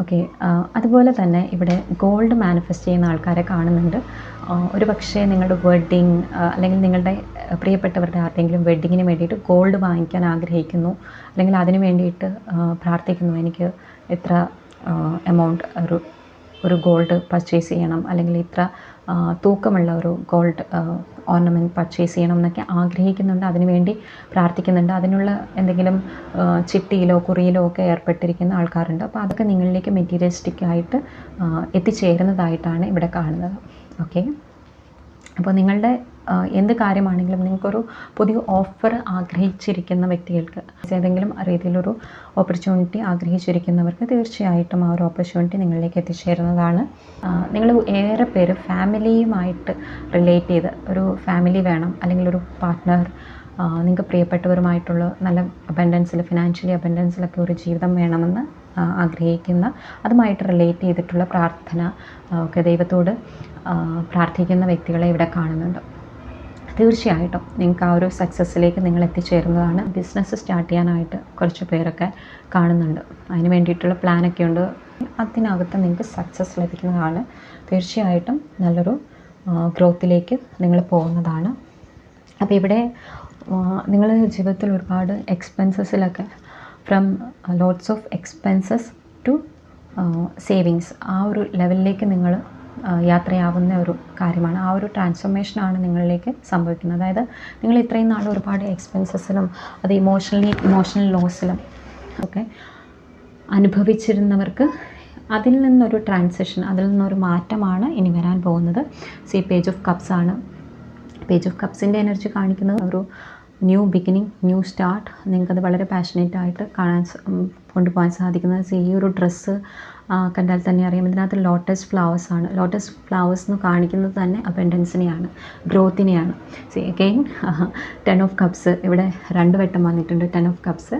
ഓക്കെ, അതുപോലെ തന്നെ ഇവിടെ ഗോൾഡ് മാനിഫെസ്റ്റ് ചെയ്യുന്ന ആൾക്കാരെ കാണുന്നുണ്ട്. ഒരു പക്ഷേ നിങ്ങളുടെ വെഡ്ഡിങ് അല്ലെങ്കിൽ നിങ്ങളുടെ പ്രിയപ്പെട്ടവരുടെ ആരുടെയെങ്കിലും വെഡ്ഡിങ്ങിന് വേണ്ടിയിട്ട് ഗോൾഡ് വാങ്ങിക്കാൻ ആഗ്രഹിക്കുന്നു, അല്ലെങ്കിൽ അതിന് വേണ്ടിയിട്ട് പ്രാർത്ഥിക്കുന്നു. എനിക്ക് ഇത്ര എമൗണ്ട് ഒരു ഗോൾഡ് പർച്ചേസ് ചെയ്യണം, അല്ലെങ്കിൽ ഇത്ര തൂക്കമുള്ള ഒരു ഗോൾഡ് ഓർണമെൻറ്റ് പർച്ചേസ് ചെയ്യണം എന്നൊക്കെ ആഗ്രഹിക്കുന്നുണ്ട്, അതിനുവേണ്ടി പ്രാർത്ഥിക്കുന്നുണ്ട്. അതിനുള്ള എന്തെങ്കിലും ചിട്ടിയിലോ കുറിയിലോ ഒക്കെ ഏർപ്പെട്ടിരിക്കുന്ന ആൾക്കാരുണ്ട്. അപ്പോൾ അതൊക്കെ നിങ്ങളിലേക്ക് മെറ്റീരിയലിസ്റ്റിക്കായിട്ട് എത്തിച്ചേരുന്നതായിട്ടാണ് ഇവിടെ കാണുന്നത്. ഓക്കെ, അപ്പോൾ നിങ്ങളുടെ എന്ത് കാര്യമാണെങ്കിലും നിങ്ങൾക്കൊരു പുതിയ ഓഫർ ആഗ്രഹിച്ചിരിക്കുന്ന വ്യക്തികൾക്ക്, ഏതെങ്കിലും രീതിയിലൊരു ഓപ്പർച്യൂണിറ്റി ആഗ്രഹിച്ചിരിക്കുന്നവർക്ക് തീർച്ചയായിട്ടും ആ ഒരു ഓപ്പർച്യൂണിറ്റി നിങ്ങളിലേക്ക് എത്തിച്ചേരുന്നതാണ്. നിങ്ങൾ ഏറെ പേര് ഫാമിലിയുമായിട്ട് റിലേറ്റ് ചെയ്ത് ഒരു ഫാമിലി വേണം, അല്ലെങ്കിൽ ഒരു പാർട്ട്ണർ, നിങ്ങൾക്ക് പ്രിയപ്പെട്ടവരുമായിട്ടുള്ള നല്ല അബൻഡൻസിൽ, ഫിനാൻഷ്യലി അബൻഡൻസിലൊക്കെ ഒരു ജീവിതം വേണമെന്ന് ആഗ്രഹിക്കുന്ന, അതുമായിട്ട് റിലേറ്റ് ചെയ്തിട്ടുള്ള പ്രാർത്ഥന ഒക്കെ ദൈവത്തോട് പ്രാർത്ഥിക്കുന്ന വ്യക്തികളെ ഇവിടെ കാണുന്നുണ്ട്. തീർച്ചയായിട്ടും നിങ്ങൾക്ക് ആ ഒരു സക്സസ്സിലേക്ക് നിങ്ങൾ എത്തിച്ചേരുന്നതാണ്. ബിസിനസ് സ്റ്റാർട്ട് ചെയ്യാനായിട്ട് കുറച്ച് പേരൊക്കെ കാണുന്നുണ്ട്, അതിന് വേണ്ടിയിട്ടുള്ള പ്ലാനൊക്കെ ഉണ്ട്. അതിനകത്ത് നിങ്ങൾക്ക് സക്സസ് ലഭിക്കുന്നതാണ്. തീർച്ചയായിട്ടും നല്ലൊരു ഗ്രോത്തിലേക്ക് നിങ്ങൾ പോകുന്നതാണ്. അപ്പോൾ ഇവിടെ നിങ്ങൾ ജീവിതത്തിൽ ഒരുപാട് എക്സ്പെൻസസിലൊക്കെ from lots of expenses to savings, ആ ഒരു ലെവലിലേക്ക് നിങ്ങൾ യാത്രയാവുന്ന ഒരു കാര്യമാണ്. ആ ഒരു ട്രാൻസ്ഫോർമേഷനാണ് നിങ്ങളിലേക്ക് സംഭവിക്കുന്നത്. അതായത് നിങ്ങൾ ഇത്രയും നാൾ ഒരുപാട് എക്സ്പെൻസസിലും അത് ഇമോഷണൽ ലോസിലും ഒക്കെ അനുഭവിച്ചിരുന്നവർക്ക് അതിൽ നിന്നൊരു ട്രാൻസിഷൻ, അതിൽ നിന്നൊരു മാറ്റമാണ് ഇനി വരാൻ പോകുന്നത്. പേജ് ഓഫ് കപ്സ് ആണ്. പേജ് ഓഫ് കപ്സിൻ്റെ എനർജി കാണിക്കുന്നത് ഒരു ന്യൂ ബിഗിനിങ്, ന്യൂ സ്റ്റാർട്ട്. നിങ്ങൾക്കത് വളരെ പാഷനേറ്റായിട്ട് കൊണ്ടുപോകാൻ സാധിക്കുന്നത്. ഈ ഒരു ഡ്രസ്സ് കണ്ടാൽ തന്നെ അറിയാം, ഇതിനകത്ത് ലോട്ടസ് ഫ്ലവേഴ്സ് ആണ്. ലോട്ടസ് ഫ്ലവേഴ്സ് എന്ന് കാണിക്കുന്നത് തന്നെ അബൻഡൻസിനെയാണ്, ഗ്രോത്തിനെയാണ്. അഗെയിൻ 10 ഓഫ് കപ്സ് ഇവിടെ 2 വട്ടം വന്നിട്ടുണ്ട്. 10 ഓഫ് കപ്സ്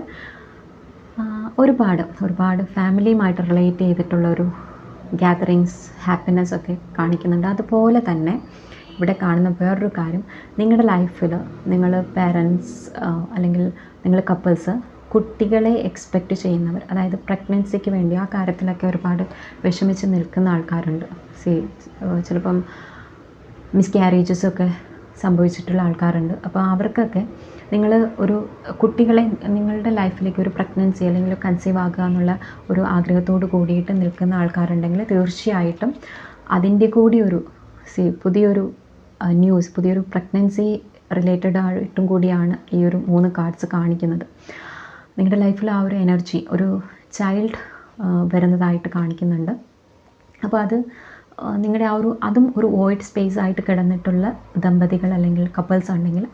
ഒരുപാട് ഫാമിലിയുമായിട്ട് റിലേറ്റ് ചെയ്തിട്ടുള്ളൊരു ഗ്യാതറിങ്സ്, ഹാപ്പിനെസ് ഒക്കെ കാണിക്കുന്നുണ്ട്. അതുപോലെ തന്നെ ഇവിടെ കാണുന്ന വേറൊരു കാര്യം, നിങ്ങളുടെ ലൈഫിൽ നിങ്ങൾ പേരൻസ് അല്ലെങ്കിൽ നിങ്ങൾ കപ്പിൾസ് കുട്ടികളെ എക്സ്പെക്റ്റ് ചെയ്യുന്നവർ, അതായത് പ്രഗ്നൻസിക്ക് വേണ്ടി ആ കാര്യത്തിലൊക്കെ ഒരുപാട് വിഷമിച്ച് നിൽക്കുന്ന ആൾക്കാരുണ്ട്. ചിലപ്പം മിസ്കാരേജസൊക്കെ സംഭവിച്ചിട്ടുള്ള ആൾക്കാരുണ്ട്. അപ്പോൾ അവർക്കൊക്കെ നിങ്ങൾ ഒരു കുട്ടികളെ നിങ്ങളുടെ ലൈഫിലേക്ക് ഒരു പ്രഗ്നൻസി അല്ലെങ്കിൽ കൺസീവ് ആകുക എന്നുള്ള ഒരു ആഗ്രഹത്തോട് കൂടിയിട്ട് നിൽക്കുന്ന ആൾക്കാരുണ്ടെങ്കിൽ തീർച്ചയായിട്ടും അതിൻ്റെ കൂടി ഒരു പുതിയൊരു ന്യൂസ്, പുതിയൊരു പ്രഗ്നൻസി റിലേറ്റഡ് ആയിട്ടും കൂടിയാണ് ഈ ഒരു 3 കാർഡ്സ് കാണിക്കുന്നത്. നിങ്ങളുടെ ലൈഫിൽ ആ ഒരു എനർജി, ഒരു ചൈൽഡ് വരുന്നതായിട്ട് കാണിക്കുന്നുണ്ട്. അപ്പോൾ അത് നിങ്ങളുടെ ആ അതും ഒരു വോയിഡ് സ്പേസ് ആയിട്ട് കിടന്നിട്ടുള്ള ദമ്പതികൾ അല്ലെങ്കിൽ കപ്പിൾസ് ഉണ്ടെങ്കിൽ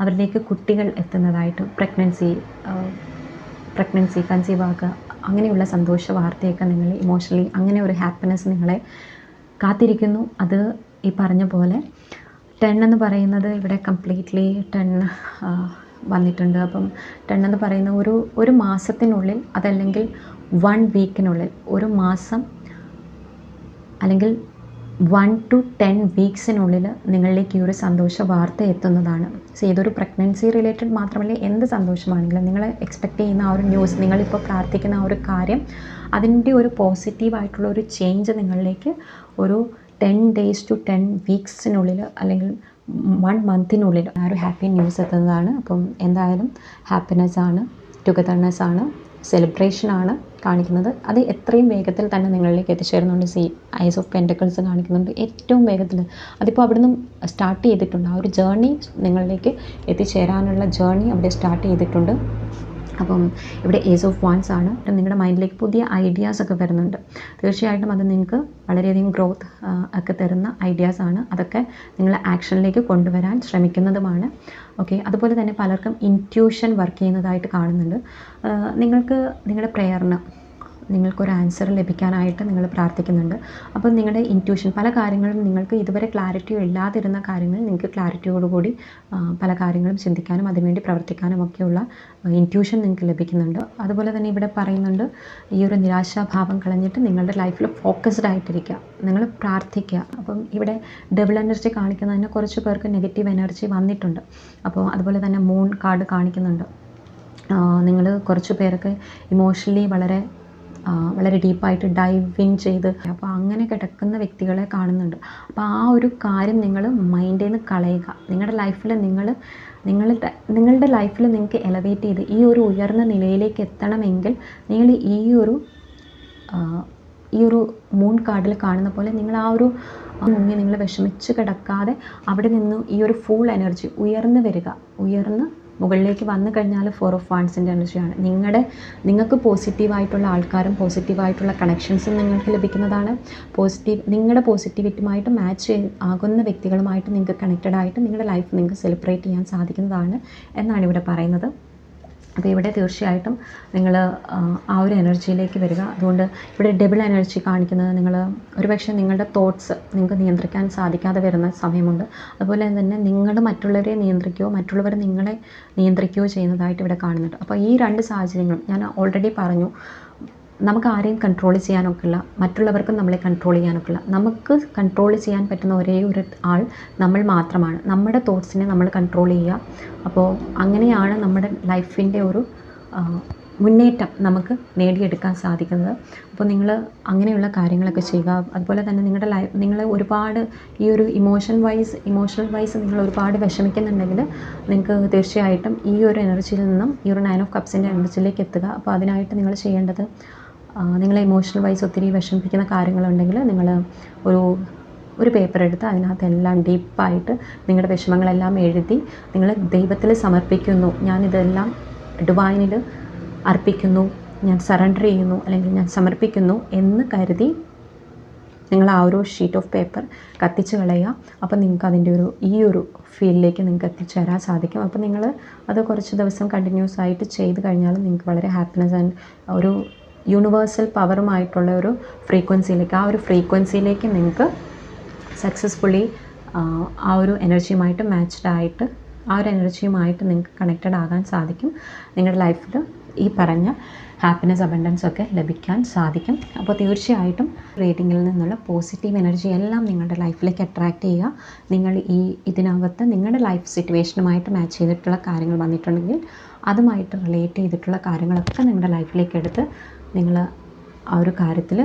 അവരിലേക്ക് കുട്ടികൾ എത്തുന്നതായിട്ട്, പ്രഗ്നൻസി കൺസീവ് ആക്കുക, അങ്ങനെയുള്ള സന്തോഷ വാർത്തയൊക്കെ നിങ്ങൾ ഇമോഷണലി അങ്ങനെ ഒരു ഹാപ്പിനെസ് നിങ്ങളെ കാത്തിരിക്കുന്നു. അത് ഈ പറഞ്ഞ പോലെ 10 എന്ന് പറയുന്നത് ഇവിടെ കംപ്ലീറ്റ്ലി 10 വന്നിട്ടുണ്ട്. അപ്പം 10 എന്ന് പറയുന്ന ഒരു മാസത്തിനുള്ളിൽ, അതല്ലെങ്കിൽ 1 വീക്കിനുള്ളിൽ, ഒരു മാസം അല്ലെങ്കിൽ 1 to 10 വീക്സിനുള്ളിൽ നിങ്ങളിലേക്ക് ഈ ഒരു സന്തോഷ വാർത്ത എത്തുന്നതാണ്. ഇതൊരു പ്രഗ്നൻസി റിലേറ്റഡ് മാത്രമല്ല, എന്ത് സന്തോഷമാണെങ്കിലും നിങ്ങൾ എക്സ്പെക്റ്റ് ചെയ്യുന്ന ആ ഒരു ന്യൂസ്, നിങ്ങളിപ്പോൾ പ്രാർത്ഥിക്കുന്ന ആ ഒരു കാര്യം, അതിൻ്റെ ഒരു പോസിറ്റീവായിട്ടുള്ള ഒരു ചേഞ്ച് നിങ്ങളിലേക്ക് ഒരു 10 days to 10 വീക്സിനുള്ളിൽ അല്ലെങ്കിൽ 1 മന്തിനുള്ളിൽ ആ ഒരു ഹാപ്പി ന്യൂസ് എത്തുന്നതാണ്. അപ്പം എന്തായാലും ഹാപ്പിനെസ് ആണ്, ടുഗദർനെസ് ആണ്, സെലിബ്രേഷനാണ് കാണിക്കുന്നത്. അത് എത്രയും വേഗത്തിൽ തന്നെ നിങ്ങളിലേക്ക് എത്തിച്ചേരുന്നുണ്ട്. ഐസ് ഓഫ് പെൻറ്റക്കിൾസ് കാണിക്കുന്നുണ്ട് ഏറ്റവും വേഗത്തിൽ. അതിപ്പോൾ അവിടുന്ന് സ്റ്റാർട്ട് ചെയ്തിട്ടുണ്ട്. ആ ഒരു ജേർണി നിങ്ങളിലേക്ക് എത്തിച്ചേരാനുള്ള ജേർണി അവിടെ സ്റ്റാർട്ട് ചെയ്തിട്ടുണ്ട്. അപ്പം ഇവിടെ ഏസ് ഓഫ് വാൻസ് ആണ്. നിങ്ങളുടെ മൈൻഡിലേക്ക് പുതിയ ഐഡിയാസൊക്കെ വരുന്നുണ്ട്. തീർച്ചയായിട്ടും അത് നിങ്ങൾക്ക് വളരെയധികം ഗ്രോത്ത് ഒക്കെ തരുന്ന ഐഡിയാസാണ്. അതൊക്കെ നിങ്ങൾ ആക്ഷനിലേക്ക് കൊണ്ടുവരാൻ ശ്രമിക്കുന്നതുമാണ്. ഓക്കെ, അതുപോലെ തന്നെ പലർക്കും ഇൻറ്റ്യൂഷൻ വർക്ക് ചെയ്യുന്നതായിട്ട് കാണുന്നുണ്ട്. നിങ്ങൾക്ക് നിങ്ങളുടെ പ്രേയറിന് നിങ്ങൾക്കൊരു ആൻസർ ലഭിക്കാനായിട്ട് നിങ്ങൾ പ്രാർത്ഥിക്കുന്നുണ്ട്. അപ്പോൾ നിങ്ങളുടെ ഇൻറ്റ്യൂഷൻ പല കാര്യങ്ങളും നിങ്ങൾക്ക് ഇതുവരെ ക്ലാരിറ്റി ഇല്ലാതിരുന്ന കാര്യങ്ങൾ നിങ്ങൾക്ക് ക്ലാരിറ്റിയോടുകൂടി പല കാര്യങ്ങളും ചിന്തിക്കാനും അതിനുവേണ്ടി പ്രവർത്തിക്കാനും ഒക്കെയുള്ള ഇൻറ്റ്യൂഷൻ നിങ്ങൾക്ക് ലഭിക്കുന്നുണ്ട്. അതുപോലെ തന്നെ ഇവിടെ പറയുന്നുണ്ട് ഈ ഒരു നിരാശാഭാവം കളഞ്ഞിട്ട് നിങ്ങളുടെ ലൈഫിൽ ഫോക്കസ്ഡ് ആയിട്ടിരിക്കുക, നിങ്ങൾ പ്രാർത്ഥിക്കുക. അപ്പം ഇവിടെ ഡബിൾ എനർജി കാണിക്കുന്നതിന് കുറച്ച് പേർക്ക് നെഗറ്റീവ് എനർജി വന്നിട്ടുണ്ട്. അപ്പോൾ അതുപോലെ തന്നെ മൂൺ കാർഡ് കാണിക്കുന്നുണ്ട്. നിങ്ങൾ കുറച്ച് പേർക്ക് ഇമോഷണലി വളരെ ഡീപ്പായിട്ട് ഡൈവിങ് ചെയ്ത് അപ്പോൾ അങ്ങനെ കിടക്കുന്ന വ്യക്തികളെ കാണുന്നുണ്ട്. അപ്പോൾ ആ ഒരു കാര്യം നിങ്ങൾ മൈൻഡിൽ നിന്ന് കളയുക. നിങ്ങളുടെ ലൈഫിൽ നിങ്ങളുടെ ലൈഫിൽ നിങ്ങൾക്ക് എലവേറ്റ് ചെയ്ത് ഈ ഒരു ഉയർന്ന നിലയിലേക്ക് എത്തണമെങ്കിൽ നിങ്ങൾ ഈ ഒരു മൂൺ കാർഡിൽ കാണുന്ന പോലെ നിങ്ങൾ ആ ഒരു മുങ്ങി നിങ്ങൾ വിഷമിച്ച് കിടക്കാതെ അവിടെ നിന്ന് ഈ ഒരു ഫുൾ എനർജി ഉയർന്ന് മുകളിലേക്ക് വന്നു കഴിഞ്ഞാൽ 4 ഓഫ് വാൻഡ്സിൻ്റെ എനർജിയാണ്. നിങ്ങൾക്ക് പോസിറ്റീവായിട്ടുള്ള ആൾക്കാരും പോസിറ്റീവായിട്ടുള്ള കണക്ഷൻസും നിങ്ങൾക്ക് ലഭിക്കുന്നതാണ്. നിങ്ങളുടെ പോസിറ്റിവിറ്റിയുമായിട്ട് മാച്ച് ആകുന്ന വ്യക്തികളുമായിട്ട് നിങ്ങൾക്ക് കണക്റ്റഡ് ആയിട്ട് നിങ്ങളുടെ ലൈഫ് നിങ്ങൾക്ക് സെലിബ്രേറ്റ് ചെയ്യാൻ സാധിക്കുന്നതാണ് എന്നാണ് ഇവിടെ പറയുന്നത്. അപ്പോൾ ഇവിടെ തീർച്ചയായിട്ടും നിങ്ങൾ ആ ഒരു എനർജിയിലേക്ക് വരിക. അതുകൊണ്ട് ഇവിടെ ഡബിൾ എനർജി കാണിക്കുന്നത് നിങ്ങൾ ഒരുപക്ഷെ നിങ്ങളുടെ തോട്ട്സ് നിങ്ങൾക്ക് നിയന്ത്രിക്കാൻ സാധിക്കാതെ വരുന്ന സമയമുണ്ട്. അതുപോലെ തന്നെ നിങ്ങൾ മറ്റുള്ളവരെ നിയന്ത്രിക്കുകയോ മറ്റുള്ളവർ നിങ്ങളെ നിയന്ത്രിക്കുകയോ ചെയ്യുന്നതായിട്ട് ഇവിടെ കാണുന്നുണ്ട്. അപ്പോൾ ഈ 2 സാഹചര്യങ്ങളും ഞാൻ ഓൾറെഡി പറഞ്ഞു. നമുക്ക് ആരെയും കൺട്രോൾ ചെയ്യാനൊക്കില്ല, മറ്റുള്ളവർക്കും നമ്മളെ കൺട്രോൾ ചെയ്യാനൊക്കില്ല. നമുക്ക് കൺട്രോൾ ചെയ്യാൻ പറ്റുന്ന ഒരേ ഒരു ആൾ നമ്മൾ മാത്രമാണ്. നമ്മുടെ തോട്ട്സിനെ നമ്മൾ കൺട്രോൾ ചെയ്യുക. അപ്പോൾ അങ്ങനെയാണ് നമ്മുടെ ലൈഫിൻ്റെ ഒരു മുന്നേറ്റം നമുക്ക് നേടിയെടുക്കാൻ സാധിക്കുന്നത്. അപ്പോൾ നിങ്ങൾ അങ്ങനെയുള്ള കാര്യങ്ങളൊക്കെ ചെയ്യുക. അതുപോലെ തന്നെ നിങ്ങൾ ഒരുപാട് ഈ ഒരു ഇമോഷണൽ വൈസ് നിങ്ങൾ ഒരുപാട് വിഷമിക്കുന്നുണ്ടെങ്കിൽ നിങ്ങൾക്ക് തീർച്ചയായിട്ടും ഈ ഒരു എനർജിയിൽ നിന്നും ഈ ഒരു 9 ഓഫ് കപ്സിൻ്റെ എനർജിയിലേക്ക് എത്തുക. അപ്പോൾ അതിനായിട്ട് നിങ്ങൾ ചെയ്യേണ്ടത്, നിങ്ങൾ ഇമോഷണൽ വൈസ് ഒത്തിരി വിഷമിപ്പിക്കുന്ന കാര്യങ്ങളുണ്ടെങ്കിൽ നിങ്ങൾ ഒരു പേപ്പർ എടുത്ത് അതിനകത്തെല്ലാം ഡീപ്പായിട്ട് നിങ്ങളുടെ വിഷമങ്ങളെല്ലാം എഴുതി നിങ്ങൾ ദൈവത്തിൽ സമർപ്പിക്കുന്നു. ഞാനിതെല്ലാം ഡിവൈനിൽ അർപ്പിക്കുന്നു, ഞാൻ സറണ്ടർ ചെയ്യുന്നു, അല്ലെങ്കിൽ ഞാൻ സമർപ്പിക്കുന്നു എന്ന് കരുതി നിങ്ങൾ ആ ഒരു ഷീറ്റ് ഓഫ് പേപ്പർ കത്തിച്ച് കളയുക. അപ്പോൾ നിങ്ങൾക്ക് അതിൻ്റെ ഈ ഒരു ഫീലിലേക്ക് നിങ്ങൾക്ക് എത്തിച്ചേരാൻ സാധിക്കും. അപ്പോൾ നിങ്ങൾ അത് കുറച്ച് ദിവസം കണ്ടിന്യൂസ് ആയിട്ട് ചെയ്ത് കഴിഞ്ഞാൽ നിങ്ങൾക്ക് വളരെ ഹാപ്പിനെസ് ആൻഡ് ഒരു യൂണിവേഴ്സൽ പവറുമായിട്ടുള്ള ഒരു ഫ്രീക്വൻസിയിലേക്ക് നിങ്ങൾക്ക് സക്സസ്ഫുള്ളി ആ ഒരു എനർജിയുമായിട്ട് മാച്ച്ഡ് ആയിട്ട് ആ ഒരു എനർജിയുമായിട്ട് നിങ്ങൾക്ക് കണക്റ്റഡ് ആകാൻ സാധിക്കും. നിങ്ങളുടെ ലൈഫിൽ ഈ പറഞ്ഞ ഹാപ്പിനെസ് അബണ്ടൻസ് ഒക്കെ ലഭിക്കാൻ സാധിക്കും. അപ്പോൾ തീർച്ചയായിട്ടും റീഡിങ്ങിൽ നിന്നുള്ള പോസിറ്റീവ് എനർജി എല്ലാം നിങ്ങളുടെ ലൈഫിലേക്ക് അട്രാക്റ്റ് ചെയ്യുക. നിങ്ങൾ ഇതിനകത്ത് നിങ്ങളുടെ ലൈഫ് സിറ്റുവേഷനുമായിട്ട് മാച്ച് ചെയ്തിട്ടുള്ള കാര്യങ്ങൾ വന്നിട്ടുണ്ടെങ്കിൽ അതുമായിട്ട് റിലേറ്റ് ചെയ്തിട്ടുള്ള കാര്യങ്ങളൊക്കെ നിങ്ങളുടെ ലൈഫിലേക്ക് എടുത്ത് നിങ്ങൾ ആ ഒരു കാര്യത്തിൽ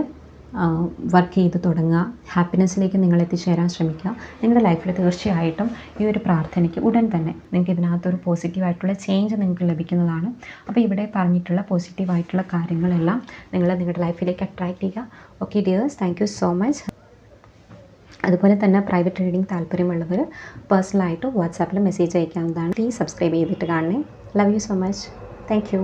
വർക്ക് ചെയ്ത് തുടങ്ങുക. ഹാപ്പിനെസ്സിലേക്ക് നിങ്ങൾ എത്തിച്ചേരാൻ ശ്രമിക്കുക. നിങ്ങളുടെ ലൈഫിൽ തീർച്ചയായിട്ടും ഈ ഒരു പ്രാർത്ഥനയ്ക്ക് ഉടൻ തന്നെ നിങ്ങൾക്ക് ഇതിനകത്തൊരു പോസിറ്റീവായിട്ടുള്ള ചേഞ്ച് നിങ്ങൾക്ക് ലഭിക്കുന്നതാണ്. അപ്പോൾ ഇവിടെ പറഞ്ഞിട്ടുള്ള പോസിറ്റീവായിട്ടുള്ള കാര്യങ്ങളെല്ലാം നിങ്ങളുടെ ലൈഫിലേക്ക് അട്രാക്റ്റ് ചെയ്യുക. Okay dears, thank you so much. അതുപോലെ തന്നെ പ്രൈവറ്റ് റീഡിംഗ് താല്പര്യമുള്ളവർ പേഴ്സണലായിട്ട് വാട്സാപ്പിൽ മെസ്സേജ് അയക്കാവുന്നതാണ്. പ്ലീസ് സബ്സ്ക്രൈബ് ചെയ്തിട്ട് കാണണേ. Love you so much. Thank you.